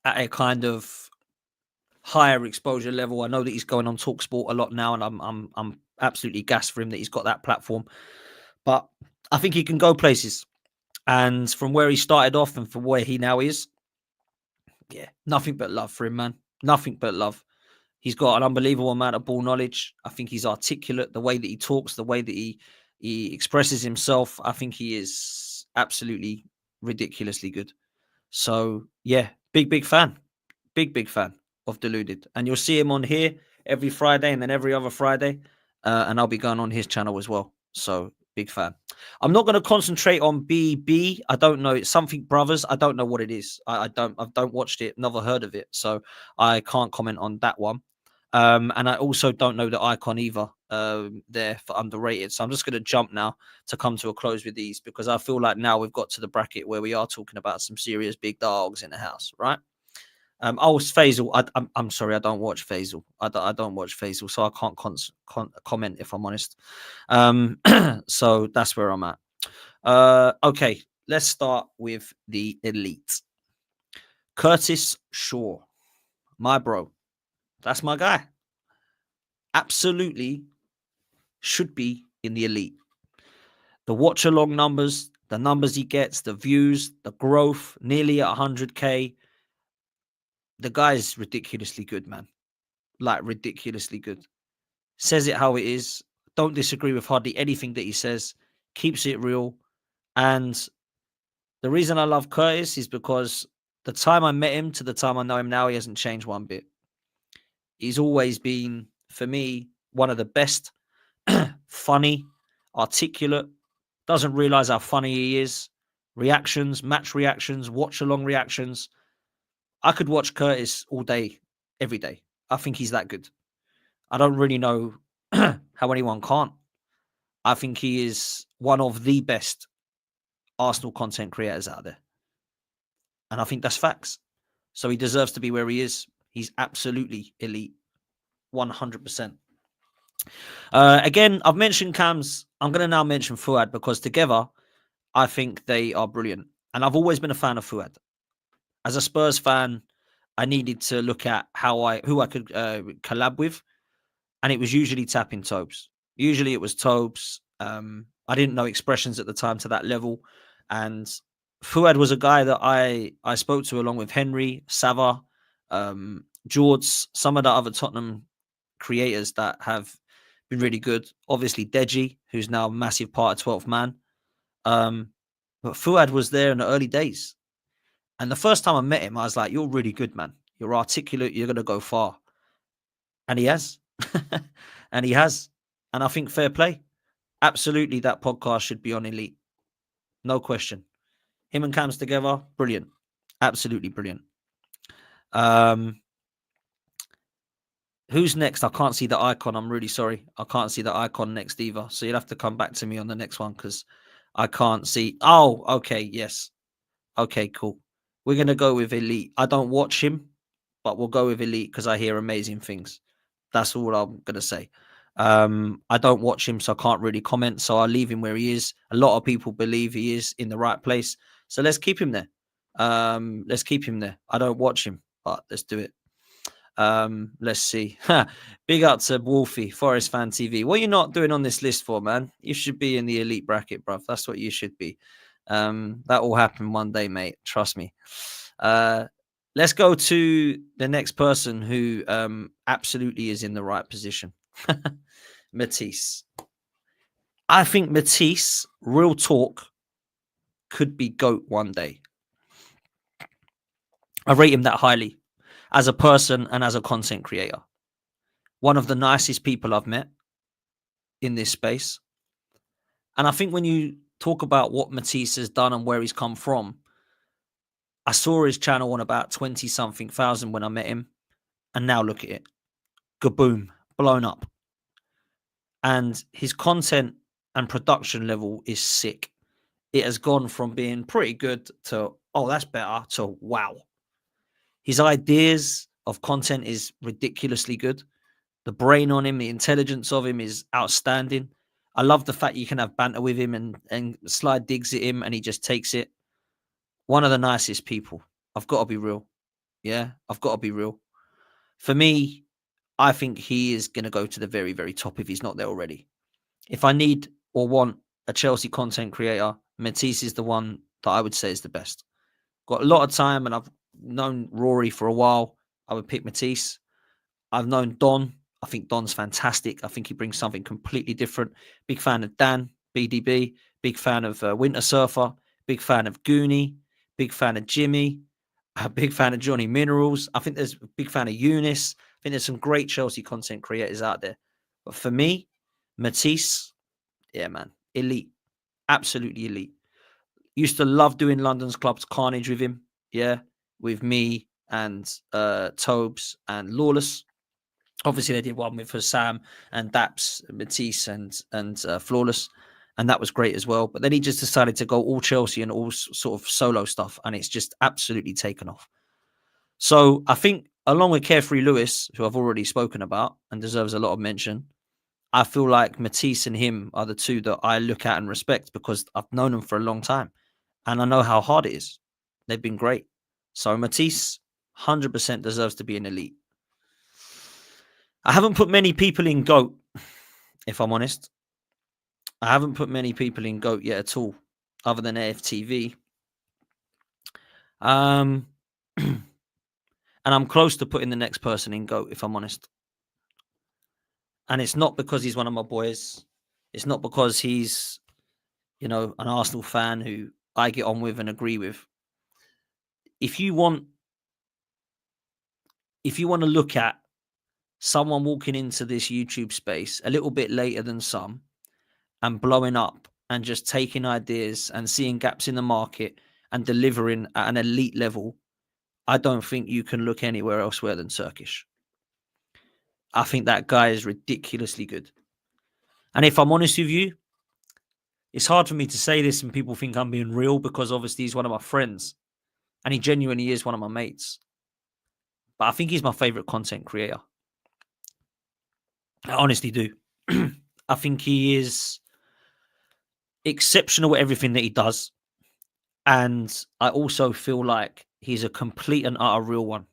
a kind of higher exposure level. I know that he's going on TalkSport a lot now, and I'm absolutely gassed for him that he's got that platform. But I think he can go places. And from where he started off and from where he now is, yeah, nothing but love for him, man. Nothing but love. He's got an unbelievable amount of ball knowledge. I think he's articulate. The way that he talks, the way that he expresses himself, I think he is absolutely ridiculously good. So, yeah, big fan. Big fan of Deluded. And you'll see him on here every Friday and then every other Friday. And I'll be going on his channel as well. So, big fan. I'm not going to concentrate on BB. I don't know. It's something Brothers. I don't know what it is. I don't watched it. Never heard of it. So I can't comment on that one. And I also don't know the icon either there for underrated. So I'm just going to jump now to come to a close with these because I feel like now we've got to the bracket where we are talking about some serious big dogs in the house, right? It's Faisal. I'm sorry, I don't watch Faisal. I don't watch Faisal, so I can't comment if I'm honest. So that's where I'm at. Okay, let's start with the elite. Curtis Shaw, my bro. That's my guy. Absolutely should be in the elite. The watch along numbers, the numbers he gets, the views, the growth, nearly at 100K. The guy is ridiculously good, man. Like, ridiculously good. Says it how it is. Don't disagree with hardly anything that he says. Keeps it real. And the reason I love Curtis is because the time I met him to the time I know him now, he hasn't changed one bit. He's always been, for me, one of the best, funny, articulate, doesn't realize how funny he is. Reactions, match reactions, watch along reactions. I could watch Curtis all day, every day. I think he's that good. I don't really know how anyone can't. I think he is one of the best Arsenal content creators out there. And I think that's facts. So he deserves to be where he is. He's absolutely elite. 100%. Again, I've mentioned Cams. I'm going to now mention Fuad because together, I think they are brilliant. And I've always been a fan of Fuad. As a Spurs fan, I needed to look at who I could collab with. And it was usually tapping Tobes. Usually it was Tobes. I didn't know expressions at the time to that level. And Fuad was a guy that I spoke to along with Henry, Sava, George, some of the other Tottenham creators that have been really good. Obviously, Deji, who's now a massive part of 12th Man. But Fuad was there in the early days. And the first time I met him, I was like, you're really good, man. You're articulate. You're going to go far. And he has. And he has. And I think fair play. Absolutely, that podcast should be on Elite. No question. Him and Cams together, brilliant. Absolutely brilliant. Who's next? I can't see the icon. I'm really sorry. I can't see the icon next either. So you'll have to come back to me on the next one because I can't see. Oh, okay. Yes. Okay, cool. We're going to go with Elite. I don't watch him, but we'll go with Elite because I hear amazing things. That's all I'm going to say. I don't watch him, so I can't really comment. So I'll leave him where he is. A lot of people believe he is in the right place. So let's keep him there. Let's keep him there. I don't watch him, but let's do it. Let's see. Big up to Wolfie, Forest Fan TV. What are you not doing on this list for, man? You should be in the elite bracket, bruv. That's what you should be. That will happen one day, mate. Trust me. Let's go to the next person who absolutely is in the right position. Matisse. I think Matisse, real talk, could be GOAT one day. I rate him that highly as a person and as a content creator. One of the nicest people I've met in this space. And I think when you talk about what Matisse has done and where he's come from, I saw his channel on about 20 something thousand when I met him. And now look at it. Gaboom, blown up. And his content and production level is sick. It has gone from being pretty good to, oh, that's better, to wow. His ideas of content is ridiculously good. The brain on him, the intelligence of him is outstanding. I love the fact you can have banter with him and slide digs at him and he just takes it. One of the nicest people. I've got to be real. Yeah, I've got to be real. For me, I think he is going to go to the very, very top if he's not there already. If I need or want a Chelsea content creator, Matisse is the one that I would say is the best. Got a lot of time and I've known Rory for a while. I would pick Matisse. I've known Don. I think Don's fantastic. I think he brings something completely different. Big fan of Dan, BDB. Big fan of Winter Surfer. Big fan of Goonie. Big fan of Jimmy. A big fan of Johnny Minerals. I think there's a big fan of Eunice. I think there's some great Chelsea content creators out there. But for me, Matisse, yeah, man, elite. Absolutely elite. Used to love doing London's Club's Carnage with him. Yeah, with me and Tobes and Lawless. Obviously, they did one with Sam and Daps, Matisse, and Flawless, and that was great as well. But then he just decided to go all Chelsea and all sort of solo stuff, and it's just absolutely taken off. So I think, along with Carefree Lewis, who I've already spoken about and deserves a lot of mention, I feel like Matisse and him are the two that I look at and respect because I've known them for a long time, and I know how hard it is. They've been great. So Matisse, 100% deserves to be an elite. I haven't put many people in GOAT, if I'm honest. I haven't put many people in GOAT yet at all, other than AFTV. And I'm close to putting the next person in GOAT, if I'm honest. And it's not because he's one of my boys. It's not because he's, an Arsenal fan who I get on with and agree with. If you want to look at someone walking into this YouTube space a little bit later than some and blowing up and just taking ideas and seeing gaps in the market and delivering at an elite level, I don't think you can look anywhere elsewhere than Turkish. I think that guy is ridiculously good. And if I'm honest with you, it's hard for me to say this and people think I'm being real because obviously he's one of my friends and he genuinely is one of my mates. But I think he's my favorite content creator. I honestly do. I think he is exceptional at everything that he does. And I also feel like he's a complete and utter real one.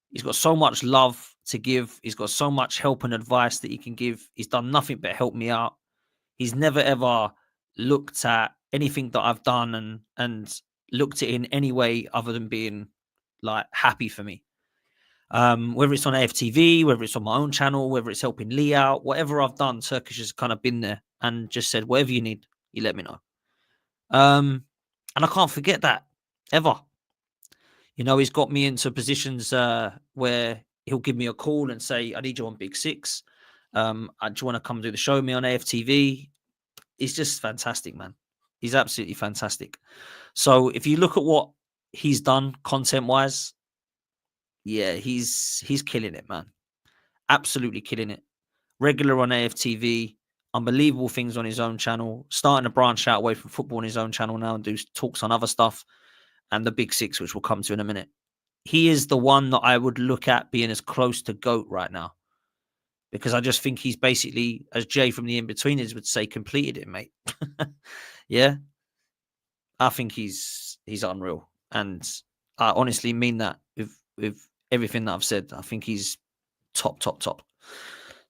He's got so much love to give. He's got so much help and advice that he can give. He's done nothing but help me out. He's never ever looked at anything that I've done and looked at it in any way other than being like happy for me. Whether it's on AFTV, whether it's on my own channel, whether it's helping Lee out, whatever I've done, Turkish has kind of been there and just said, whatever you need, you let me know. And I can't forget that ever. He's got me into positions where he'll give me a call and say, I need you on Big Six. Do you want to come do the show with me on AFTV? He's just fantastic, man. He's absolutely fantastic. So if you look at what he's done content-wise, yeah, he's killing it, man. Absolutely killing it. Regular on AFTV, unbelievable things on his own channel, starting to branch out away from football on his own channel now and do talks on other stuff, and the Big Six, which we'll come to in a minute. He is the one that I would look at being as close to GOAT right now, because I just think he's basically, as Jay from the In-Betweeners would say, completed it, mate. Yeah, I think he's unreal, and I honestly mean that with everything that I've said. I think he's top.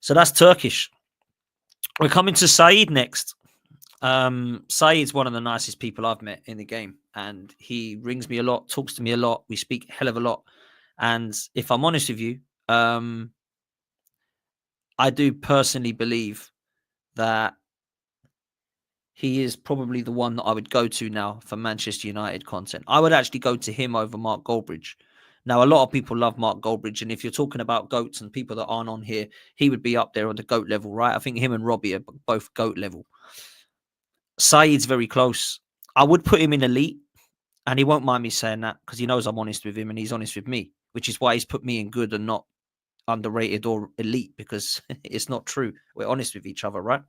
So that's Turkish. We're coming to Saeed next. Saeed's one of the nicest people I've met in the game, and he rings me a lot, talks to me a lot. We speak a hell of a lot. And if I'm honest with you, I do personally believe that he is probably the one that I would go to now for Manchester United content. I would actually go to him over Mark Goldbridge. Now, a lot of people love Mark Goldbridge, and if you're talking about GOATs and people that aren't on here, he would be up there on the GOAT level, right? I think him and Robbie are both GOAT level. Saeed's very close. I would put him in elite, and he won't mind me saying that because he knows I'm honest with him and he's honest with me, which is why he's put me in good and not underrated or elite, because it's not true. We're honest with each other, right?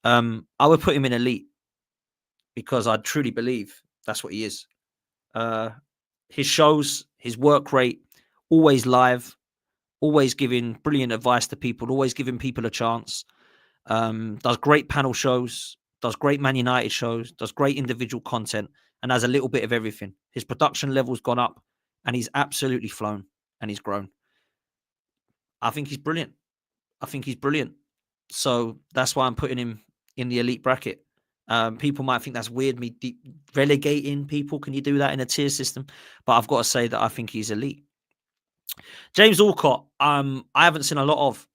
I would put him in elite because I truly believe that's what he is. His shows, his work rate, always live, always giving brilliant advice to people, always giving people a chance. Does great panel shows, does great Man United shows, does great individual content, and has a little bit of everything. His production level's gone up, and he's absolutely flown, and he's grown. I think he's brilliant. I think he's brilliant. So that's why I'm putting him in the elite bracket. People might think that's weird, me relegating people. Can you do that in a tier system? But I've got to say that I think he's elite. James Alcott, I haven't seen a lot of,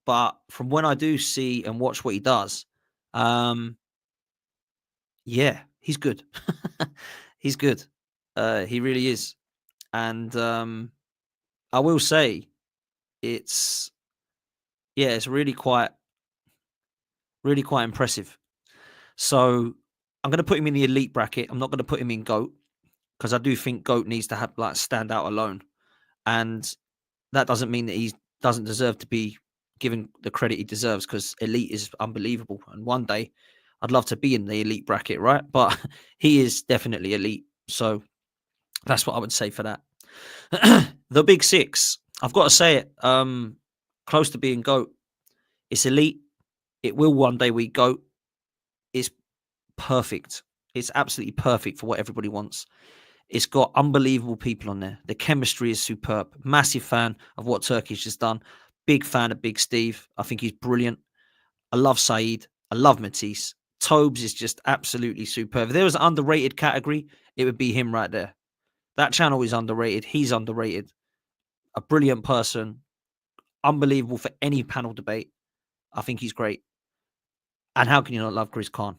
but from when I do see and watch what he does, yeah, he's good. He's good. He really is. And I will say it's really quite impressive. So I'm going to put him in the elite bracket. I'm not going to put him in GOAT because I do think GOAT needs to have stand out alone. And that doesn't mean that he doesn't deserve to be given the credit he deserves, because elite is unbelievable. And one day I'd love to be in the elite bracket, right? But he is definitely elite. So that's what I would say for that. The big six, I've got to say it, close to being GOAT. It's elite. It will one day be GOAT. It's perfect. It's absolutely perfect for what everybody wants. It's got unbelievable people on there. The chemistry is superb. Massive fan of what Turkish has done. Big fan of Big Steve. I think he's brilliant. I love Saeed. I love Matisse. Tobes is just absolutely superb. If there was an underrated category, it would be him right there. That channel is underrated. He's underrated. A brilliant person. Unbelievable for any panel debate. I think he's great. And how can you not love Chris Khan?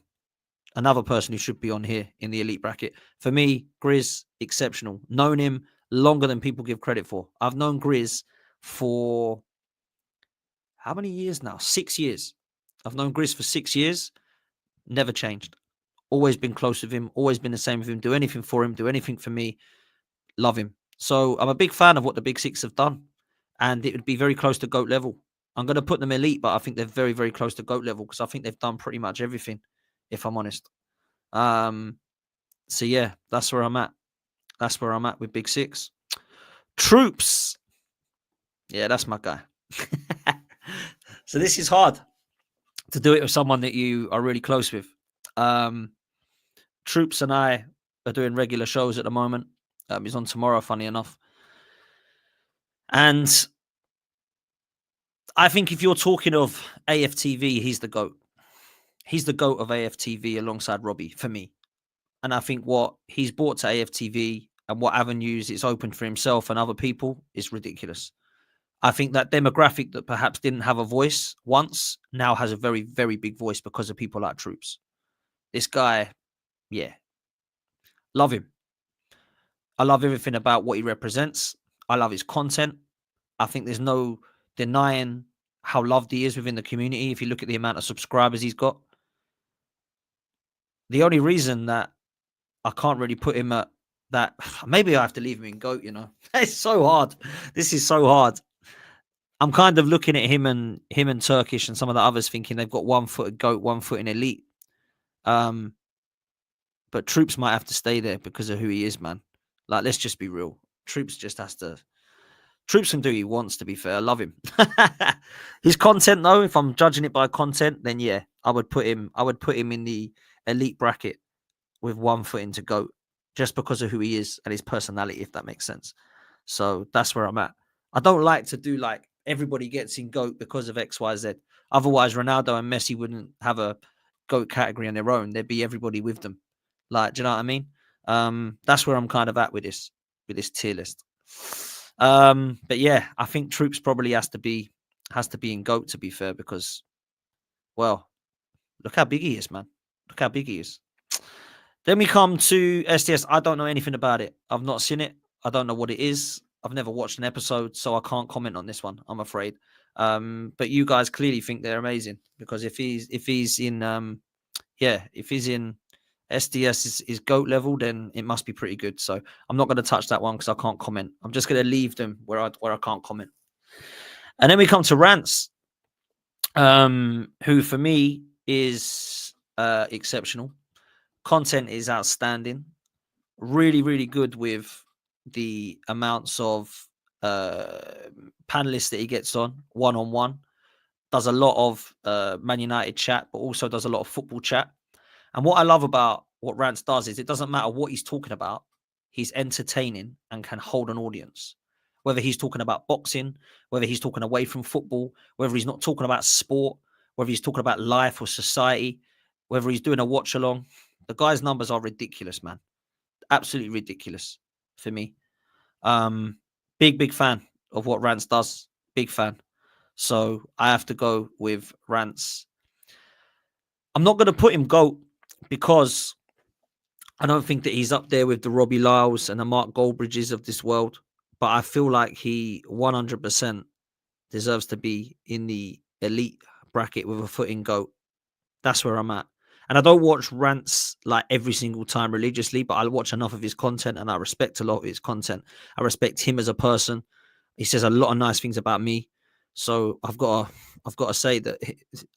Another person who should be on here in the elite bracket. For me, Grizz, exceptional. Known him longer than people give credit for. I've known Grizz for how many years now? 6 years. I've known Grizz for 6 years. Never changed. Always been close with him. Always been the same with him. Do anything for him. Do anything for me. Love him. So I'm a big fan of what the Big Six have done. And it would be very close to GOAT level. I'm going to put them elite, but I think they're very, very close to GOAT level because I think they've done pretty much everything, if I'm honest. So yeah, that's where I'm at. That's where I'm at with Big Six. Troops. Yeah, that's my guy. So this is hard to do it with someone that you are really close with. Troops and I are doing regular shows at the moment. He's on tomorrow, funny enough. And I think if you're talking of AFTV, he's the GOAT. He's the GOAT of AFTV alongside Robbie for me. And I think what he's brought to AFTV and what avenues it's opened for himself and other people is ridiculous. I think that demographic that perhaps didn't have a voice once now has a very, very big voice because of people like Troops. This guy, yeah, love him. I love everything about what he represents. I love his content. I think there's no denying how loved he is within the community. If you look at the amount of subscribers he's got, the only reason that I can't really put him at that, maybe I have to leave him in GOAT, you know. It's so hard. This is so hard. I'm kind of looking at him and Turkish and some of the others thinking they've got 1 foot at GOAT, 1 foot in elite. But Troops might have to stay there because of who he is, man. Like, let's just be real. Troops just has to. Troops can do what he wants, to be fair. I love him. His content, though, if I'm judging it by content, then yeah, I would put him in the elite bracket with 1 foot into GOAT, just because of who he is and his personality, if that makes sense. So that's where I'm at. I don't like to do like everybody gets in GOAT because of XYZ. Otherwise, Ronaldo and Messi wouldn't have a GOAT category on their own. There'd be everybody with them. Like, do you know what I mean? That's where I'm kind of at with this tier list. But yeah, I think Troops probably has to be in GOAT, to be fair, because, well, look how big he is, man. Look how big he is. Then we come to SDS. I don't know anything about it. I've not seen it. I don't know what it is. I've never watched an episode, so I can't comment on this one, I'm afraid. But you guys clearly think they're amazing, because if he's in SDS is GOAT level, then it must be pretty good. So I'm not going to touch that one because I can't comment. I'm just going to leave them where I can't comment. And then we come to Rants, who for me is exceptional. Content is outstanding. Really, really good with the amounts of panelists that he gets on one-on-one. Does a lot of Man United chat, but also does a lot of football chat. And what I love about what Rants does is it doesn't matter what he's talking about. He's entertaining and can hold an audience. Whether he's talking about boxing, whether he's talking away from football, whether he's not talking about sport, whether he's talking about life or society, whether he's doing a watch along. The guy's numbers are ridiculous, man. Absolutely ridiculous for me. Big fan of what Rants does. Big fan. So I have to go with Rants. I'm not going to put him GOAT because I don't think that he's up there with the Robbie Lyles and the Mark Goldbridges of this world. But I feel like he 100% deserves to be in the elite bracket with a foot in GOAT. That's where I'm at. And I don't watch Rants like every single time religiously, but I watch enough of his content and I respect a lot of his content. I respect him as a person. He says a lot of nice things about me. So I've got to say that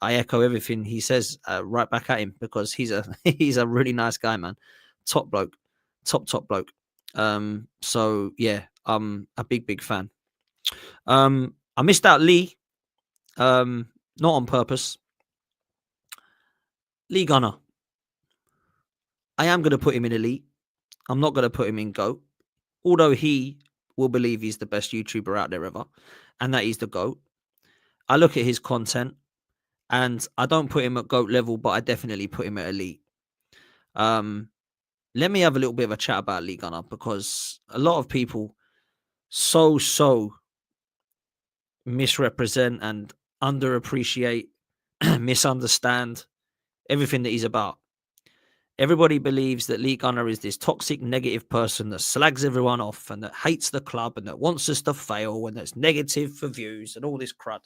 I echo everything he says right back at him, because he's a really nice guy, man. Top bloke, top bloke. So yeah, I'm a big fan. I missed out Lee, not on purpose. Lee Gunner. I am going to put him in elite. I'm not going to put him in GOAT, although he will believe he's the best YouTuber out there ever, and that he's the GOAT. I look at his content, and I don't put him at GOAT level, but I definitely put him at elite. Let me have a little bit of a chat about Lee Gunner, because a lot of people so misrepresent and underappreciate, misunderstand everything that he's about. Everybody believes that Lee Gunner is this toxic, negative person that slags everyone off and that hates the club and that wants us to fail and that's negative for views and all this crud.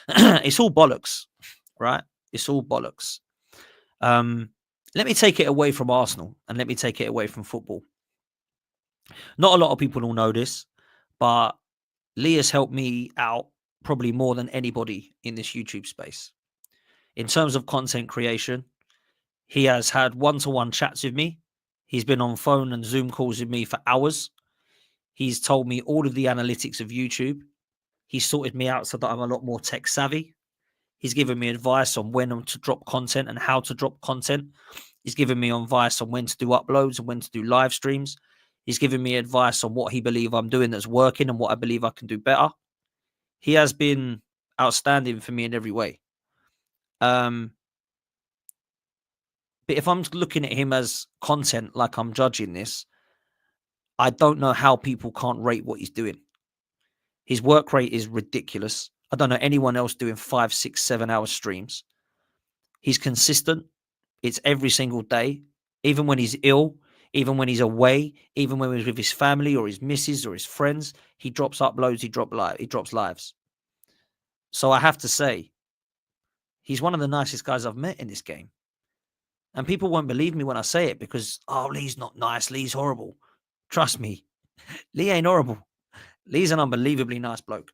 It's all bollocks, right? It's all bollocks. Let me take it away from Arsenal and let me take it away from football. Not a lot of people will know this, but Lee has helped me out probably more than anybody in this YouTube space. In terms of content creation, he has had one-to-one chats with me. He's been on phone and Zoom calls with me for hours. He's told me all of the analytics of YouTube. He's sorted me out so that I'm a lot more tech savvy. He's given me advice on when to drop content and how to drop content. He's given me advice on when to do uploads and when to do live streams. He's given me advice on what he believes I'm doing that's working and what I believe I can do better. He has been outstanding for me in every way. But if I'm looking at him as content, like I'm judging this, I don't know how people can't rate what he's doing. His work rate is ridiculous. I don't know anyone else doing 5, 6, 7 hour streams. He's consistent. It's every single day, even when he's ill, even when he's away, even when he's with his family or his missus or his friends. He drops uploads. He drops lives. So I have to say, he's one of the nicest guys I've met in this game. And people won't believe me when I say it because, oh, Lee's not nice. Lee's horrible. Trust me, Lee ain't horrible. Lee's an unbelievably nice bloke.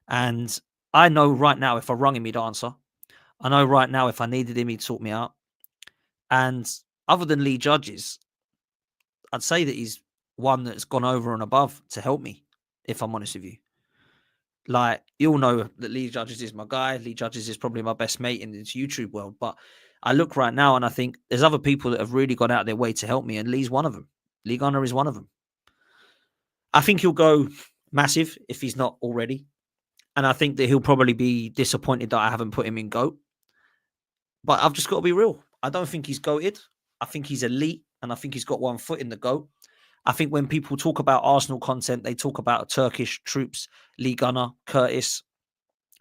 And I know right now if I rung him, he'd answer. I know right now if I needed him, he'd sort me out. And other than Lee Judges, I'd say that he's one that's gone over and above to help me, if I'm honest with you. Like, you'll know that Lee Judges is my guy. Lee Judges is probably my best mate in this YouTube world. But I look right now and I think there's other people that have really gone out their way to help me, and Lee's one of them. Lee Gunner is one of them. I think he'll go massive if he's not already. And I think that he'll probably be disappointed that I haven't put him in GOAT. But I've just got to be real. I don't think he's GOAted. I think he's elite, and I think he's got one foot in the GOAT. I think when people talk about Arsenal content, they talk about Turkish troops, Lee Gunner, Curtis,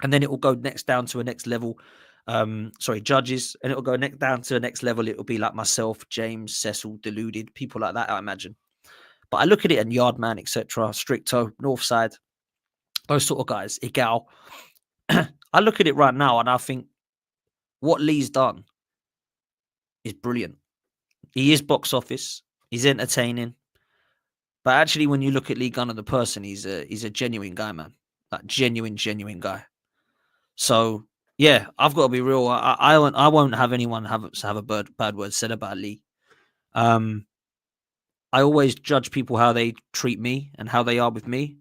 and then it will go next down to a next level. judges, and it'll go down to the next level. It'll be like myself, James, Cecil, Deluded, people like that, I imagine. But I look at it and Yardman, etc., Stricto, Northside, those sort of guys, Igal. I look at it right now and I think what Lee's done is brilliant. He is box office. He's entertaining. But actually, when you look at Lee Gunner, the person, he's a genuine guy, man. Like genuine guy. So yeah, I've got to be real. I won't have anyone have a bad word said about Lee. I always judge people how they treat me and how they are with me,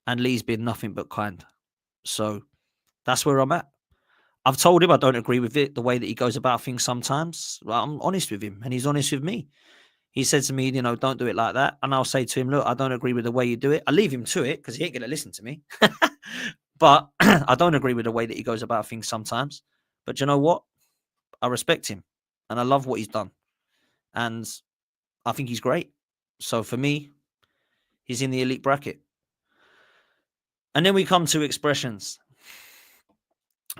and Lee's been nothing but kind. So that's where I'm at. I've told him I don't agree with it, the way that he goes about things sometimes. Well, I'm honest with him, and he's honest with me. He said to me, don't do it like that. And I'll say to him, look, I don't agree with the way you do it. I leave him to it because he ain't going to listen to me. But I don't agree with the way that he goes about things sometimes. But you know what? I respect him and I love what he's done. And I think he's great. So for me, he's in the elite bracket. And then we come to expressions.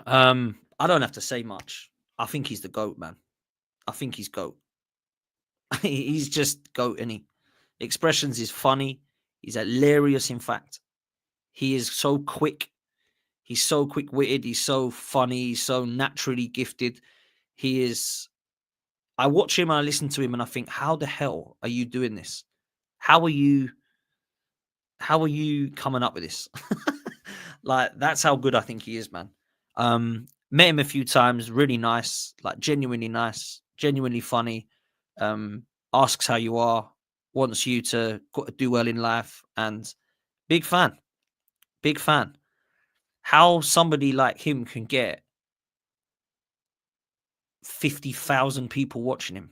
I don't have to say much. I think he's the GOAT, man. I think he's GOAT. He's just GOAT, isn't he? Expressions is funny. He's hilarious, in fact. He is so quick. He's so quick-witted. He's so funny. He's so naturally gifted. He is... I watch him and I listen to him and I think, how the hell are you doing this? How are you coming up with this? Like, that's how good I think he is, man. Met him a few times. Really nice. Like, genuinely nice. Genuinely funny. Asks how you are. Wants you to do well in life. And big fan. Big fan. How somebody like him can get 50,000 people watching him.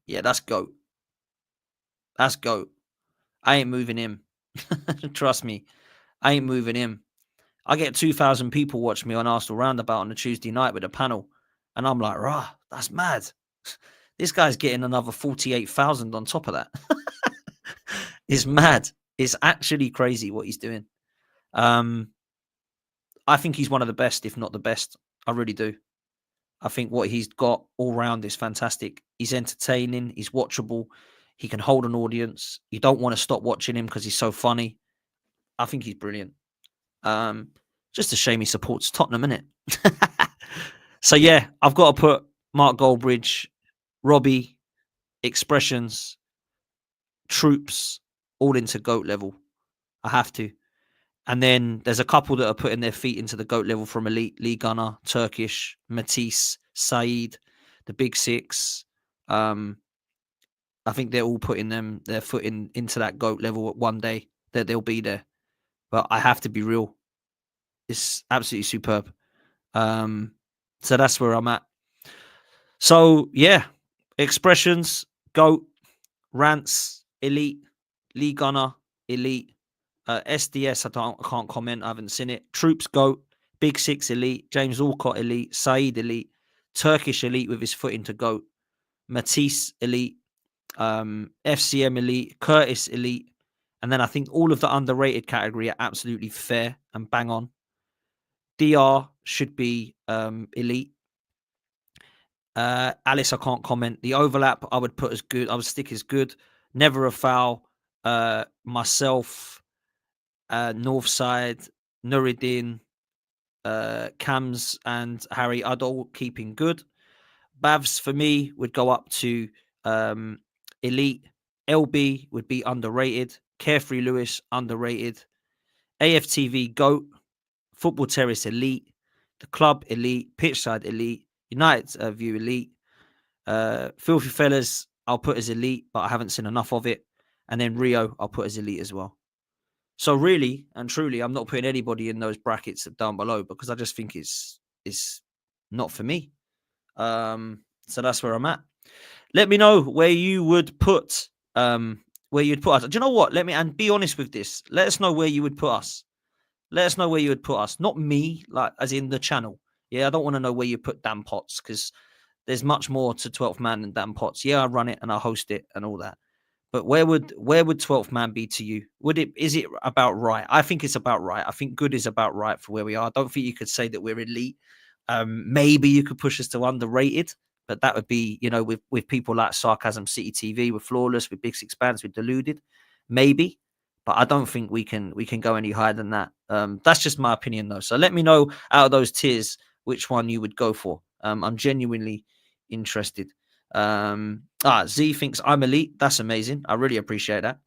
Yeah, that's GOAT. That's GOAT. I ain't moving him. Trust me. I ain't moving him. I get 2,000 people watch me on Arsenal Roundabout on a Tuesday night with a panel. And I'm like, rah, that's mad. This guy's getting another 48,000 on top of that. It's mad. It's actually crazy what he's doing. I think he's one of the best, if not the best. I really do. I think what he's got all round is fantastic. He's entertaining. He's watchable. He can hold an audience. You don't want to stop watching him because he's so funny. I think he's brilliant. Just a shame he supports Tottenham, innit? So yeah, I've got to put Mark Goldbridge, Robbie, Expressions, Troops, all into GOAT level. I have to. And then there's a couple that are putting their feet into the GOAT level from Elite, Lee Gunner, Turkish, Matisse, Saeed, the Big Six. I think they're all putting their foot into that GOAT level one day, that they'll be there. But I have to be real. It's absolutely superb. So that's where I'm at. So yeah, Expressions, GOAT, Rants, Elite, Lee Gunner, Elite. SDS, I can't comment. I haven't seen it. Troops, GOAT. Big Six, Elite. James Alcott, Elite. Saeed, Elite. Turkish, Elite with his foot into GOAT. Matisse, Elite. FCM, Elite. Curtis, Elite. And then I think all of the underrated category are absolutely fair and bang on. DR should be Elite. Alice, I can't comment. The overlap, I would put as good. I would stick as good. Never a foul. Myself, Northside, Nuruddin, Cams, and Harry Udall keeping good. Bavs for me would go up to Elite. LB would be underrated. Carefree Lewis, underrated. AFTV, GOAT. Football Terrace, Elite. The Club, Elite. Pitchside, Elite. United View, Elite. Filthy Fellas, I'll put as Elite, but I haven't seen enough of it. And then Rio, I'll put as Elite as well. So really and truly, I'm not putting anybody in those brackets down below because I just think it's not for me. So that's where I'm at. Let me know where you would put us. Do you know what? And be honest with this. Let us know where you would put us. Let us know where you would put us. Not me, like as in the channel. Yeah, I don't want to know where you put Dan Potts because there's much more to 12th Man than Dan Potts. Yeah, I run it and I host it and all that. But where would 12th man be to you? Is it about right? I think it's about right. I think good is about right for where we are. I don't think you could say that we're elite. Maybe you could push us to underrated, but that would be, with people like Sarcasm City TV, with Flawless, with Big Six Bands, with Deluded, maybe. But I don't think we can go any higher than that. That's just my opinion though. So let me know out of those tiers which one you would go for. I'm genuinely interested. Z thinks I'm elite. That's amazing. I really appreciate that.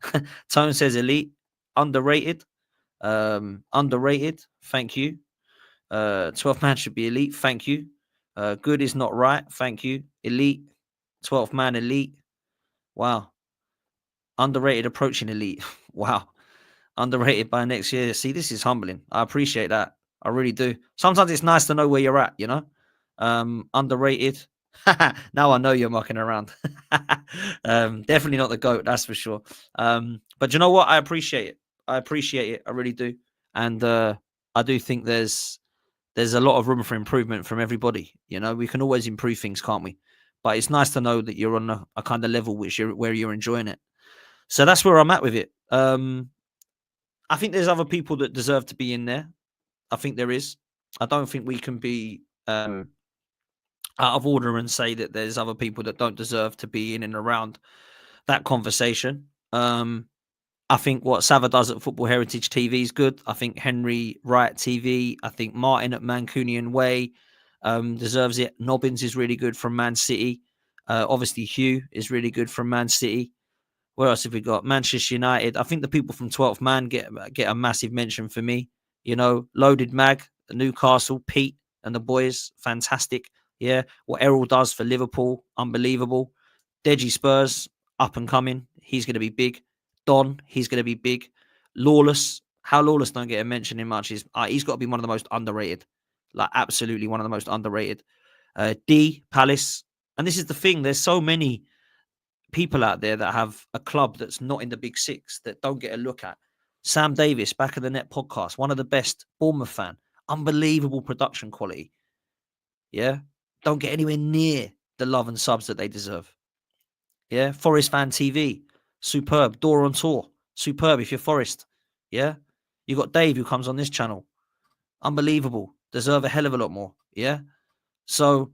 Tone says elite, underrated. Underrated. Thank you. 12th man should be elite. Thank you. Good is not right. Thank you. Elite. 12th man elite. Wow. Underrated approaching elite. Wow. Underrated by next year. See, this is humbling. I appreciate that. I really do. Sometimes it's nice to know where you're at, Underrated. Now I know you're mucking around. Definitely not the GOAT, that's for sure. But you know what? I appreciate it. I appreciate it. I really do. And I do think there's a lot of room for improvement from everybody. We can always improve things, can't we? But it's nice to know that you're on a kind of level where you're enjoying it. So that's where I'm at with it. I think there's other people that deserve to be in there. I think there is. I don't think we can be out of order and say that there's other people that don't deserve to be in and around that conversation. I think what Sava does at Football Heritage TV is good. I think Henry Wright TV. I think Martin at Mancunian Way deserves it. Nobbins is really good from Man City. Obviously, Hugh is really good from Man City. Where else have we got? Manchester United. I think the people from 12th man get a massive mention for me. Loaded Mag, Newcastle, Pete and the boys, fantastic. Yeah, what Errol does for Liverpool, unbelievable. Deji Spurs, up and coming. He's going to be big. Don, he's going to be big. Lawless, how Lawless don't get a mention in much is he's got to be one of the most underrated. Like absolutely one of the most underrated. D, Palace. And this is the thing, there's so many people out there that have a club that's not in the big six that don't get a look at. Sam Davis, Back of the Net podcast, one of the best. Bournemouth fan, unbelievable production quality. Yeah, don't get anywhere near the love and subs that they deserve. Yeah, Forest Fan TV, superb. Door on Tour, superb. If you're Forest, yeah, you got Dave who comes on this channel, unbelievable. Deserve a hell of a lot more. Yeah, so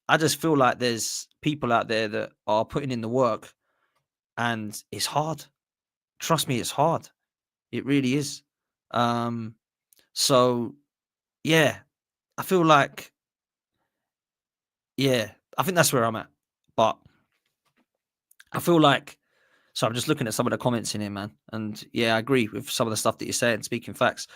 I just feel like there's people out there that are putting in the work, and it's hard. Trust me, it's hard. It really is. So yeah, I feel like, I think that's where I'm at. But I feel like, so I'm just looking at some of the comments in here, man. And yeah, I agree with some of the stuff that you're saying, speaking facts.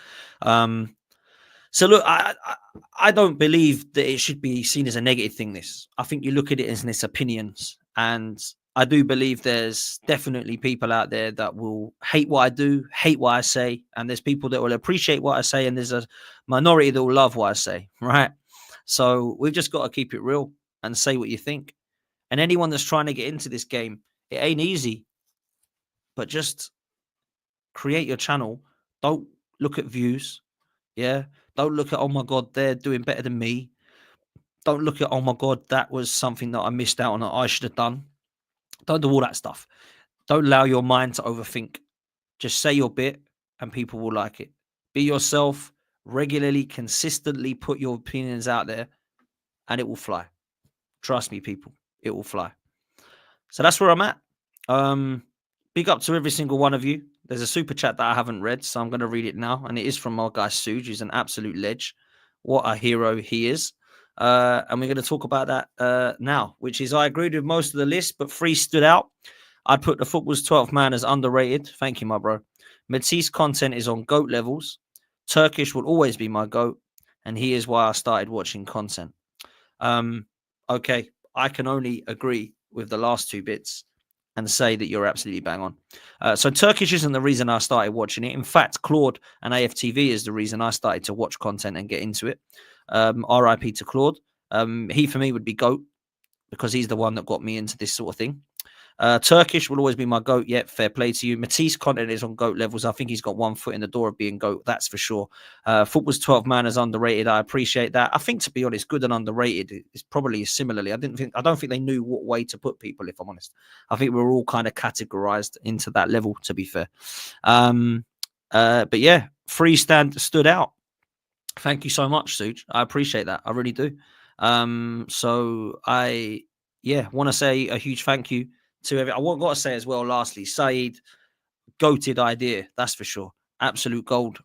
So look, I don't believe that it should be seen as a negative thing, this. I think you look at it as its opinions. And I do believe there's definitely people out there that will hate what I do, hate what I say. And there's people that will appreciate what I say. And there's a minority that will love what I say, right? So we've just got to keep it real and say what you think. And anyone that's trying to get into this game, it ain't easy. But just create your channel. Don't look at views. Yeah. Don't look at, oh my God, they're doing better than me. Don't look at, oh my God, that was something that I missed out on that I should have done. Don't do all that stuff. Don't allow your mind to overthink. Just say your bit and people will like it. Be yourself, regularly, consistently put your opinions out there and it will fly. Trust me, people, it will fly. So that's where I'm at. Big up to every single one of you. There's a super chat that I haven't read, so I'm going to read it now. And it is from our guy Suge, who's an absolute ledge. What a hero he is. And we're going to talk about that now, which is I agreed with most of the list, but 3 stood out. I'd put the Football's 12th man as underrated. Thank you, my bro. Matisse content is on GOAT levels. Turkish will always be my GOAT. And he is why I started watching content. Okay, I can only agree with the last 2 bits and say that you're absolutely bang on. So Turkish isn't the reason I started watching it. In fact, Claude and AFTV is the reason I started to watch content and get into it. RIP to Claude. He, for me, would be GOAT because he's the one that got me into this sort of thing. Turkish will always be my GOAT. Yet, fair play to you. Matisse content is on GOAT levels. I think he's got one foot in the door of being GOAT. That's for sure. Football's 12 man is underrated. I appreciate that. I think, to be honest, good and underrated is probably similarly. I don't think they knew what way to put people, if I'm honest. I think we were all kind of categorized into that level, to be fair. But yeah, freestand stood out. Thank you so much, Suj. I appreciate that. I really do. So I want to say a huge thank you to everyone. I got to say as well, lastly, Saeed, goated idea, that's for sure. Absolute gold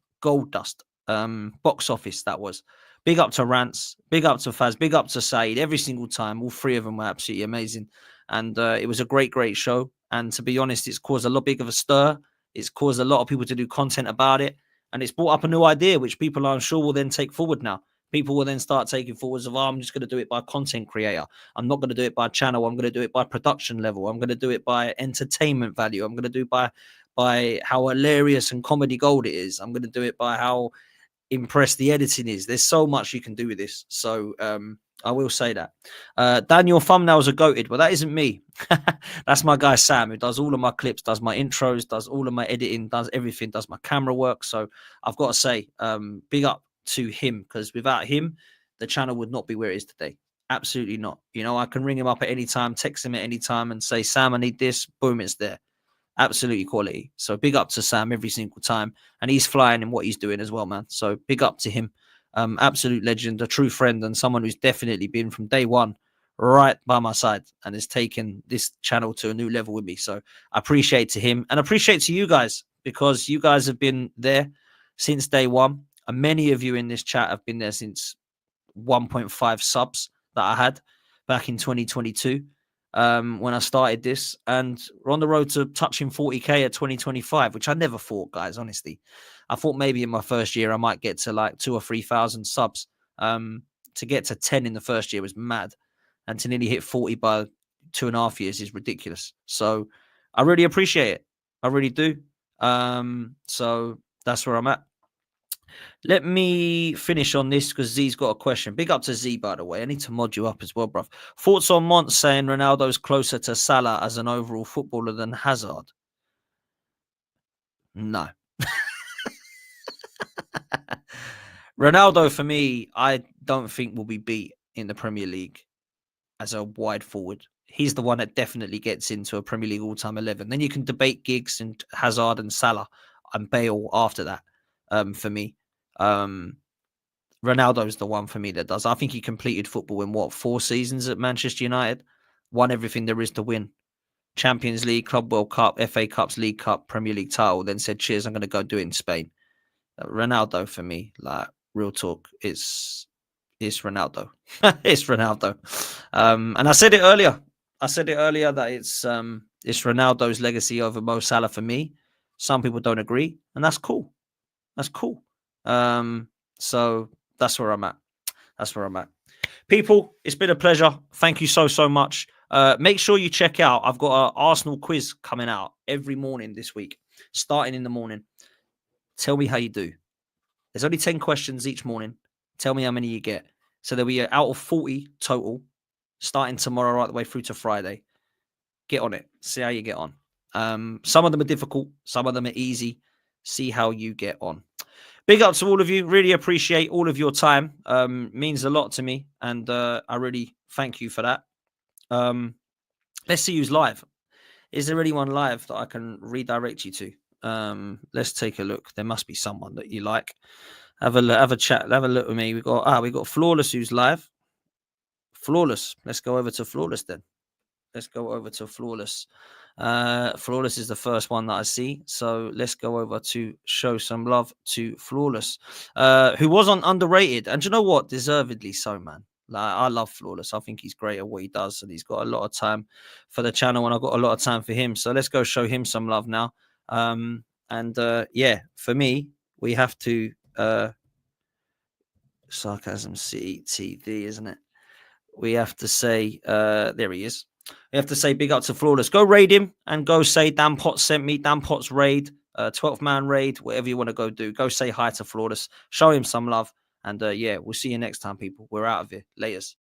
dust. Box office, that was. Big up to Rants, big up to Faz, big up to Saeed. Every single time, all three of them were absolutely amazing. And it was a great show. And to be honest, it's caused a lot big of a stir. It's caused a lot of people to do content about it. And it's brought up a new idea, which people I'm sure will then take forward now. People will then start taking forwards of, I'm just going to do it by content creator. I'm not going to do it by channel. I'm going to do it by production level. I'm going to do it by entertainment value. I'm going to do it by how hilarious and comedy gold it is. I'm going to do it by how impressed the editing is. There's so much you can do with this. So I will say that. Daniel, thumbnails are goated. Well, that isn't me. That's my guy Sam, who does all of my clips, does my intros, does all of my editing, does everything, does my camera work. So I've got to say, big up to him, because without him, the channel would not be where it is today. Absolutely not. You know, I can ring him up at any time, text him at any time and say, Sam, I need this. Boom, it's there. Absolutely quality. So big up to Sam every single time. And he's flying in what he's doing as well, man. So big up to him. Absolute legend, a true friend, and someone who's definitely been from day one right by my side and has taken this channel to a new level with me. So I appreciate to him and appreciate to you guys, because you guys have been there since day one. And many of you in this chat have been there since 1.5 subs that I had back in 2022 when I started this. And we're on the road to touching 40K at 2025, which I never thought, guys, honestly. I thought maybe in my first year I might get to like 2,000 or 3,000 subs. To get to 10 in the first year was mad. And to nearly hit 40 by 2.5 years is ridiculous. So I really appreciate it. I really do. So that's where I'm at. Let me finish on this because Z's got a question. Big up to Z, by the way. I need to mod you up as well, bruv. Thoughts on Mont saying Ronaldo's closer to Salah as an overall footballer than Hazard? No. Ronaldo, for me, I don't think will be beat in the Premier League as a wide forward. He's the one that definitely gets into a Premier League all-time 11. Then you can debate Giggs and Hazard and Salah and Bale after that, for me. Ronaldo's the one for me that does. I think he completed football in 4 seasons at Manchester United, won everything there is to win. Champions League, Club World Cup, FA Cups, League Cup, Premier League title, then said, cheers, I'm going to go do it in Spain. Ronaldo for me, like, real talk, it's Ronaldo. It's Ronaldo. And I said it earlier. That it's Ronaldo's legacy over Mo Salah for me. Some people don't agree, and that's cool. So that's where I'm at. People, it's been a pleasure. Thank you so much. Make sure you check out. I've got an Arsenal quiz coming out every morning this week, starting in the morning. Tell me how you do. There's only 10 questions each morning. Tell me how many you get. So there'll be out of 40 total, starting tomorrow right the way through to Friday. Get on it. See how you get on. Some of them are difficult. Some of them are easy. See how you get on. Big up to all of you. Really appreciate all of your time. Means a lot to me. And I really thank you for that. Let's see who's live. Is there anyone live that I can redirect you to? Let's take a look. There must be someone that you like. Have a chat. Have a look with me. We got Flawless who's live. Flawless. Let's go over to Flawless then. Flawless. Flawless is the first one that I see. So let's go over to show some love to Flawless, who was on Underrated. And you know what? Deservedly so, man. Like, I love Flawless. I think he's great at what he does. And he's got a lot of time for the channel. And I've got a lot of time for him. So let's go show him some love now. For me, we have to... Sarcasm CTV, isn't it? We have to say, there he is. We have to say big up to Flawless. Go raid him and go say Dan Potts sent me. Dan Potts raid, 12th man raid, whatever you want to go do. Go say hi to Flawless. Show him some love. And we'll see you next time, people. We're out of here. Laters.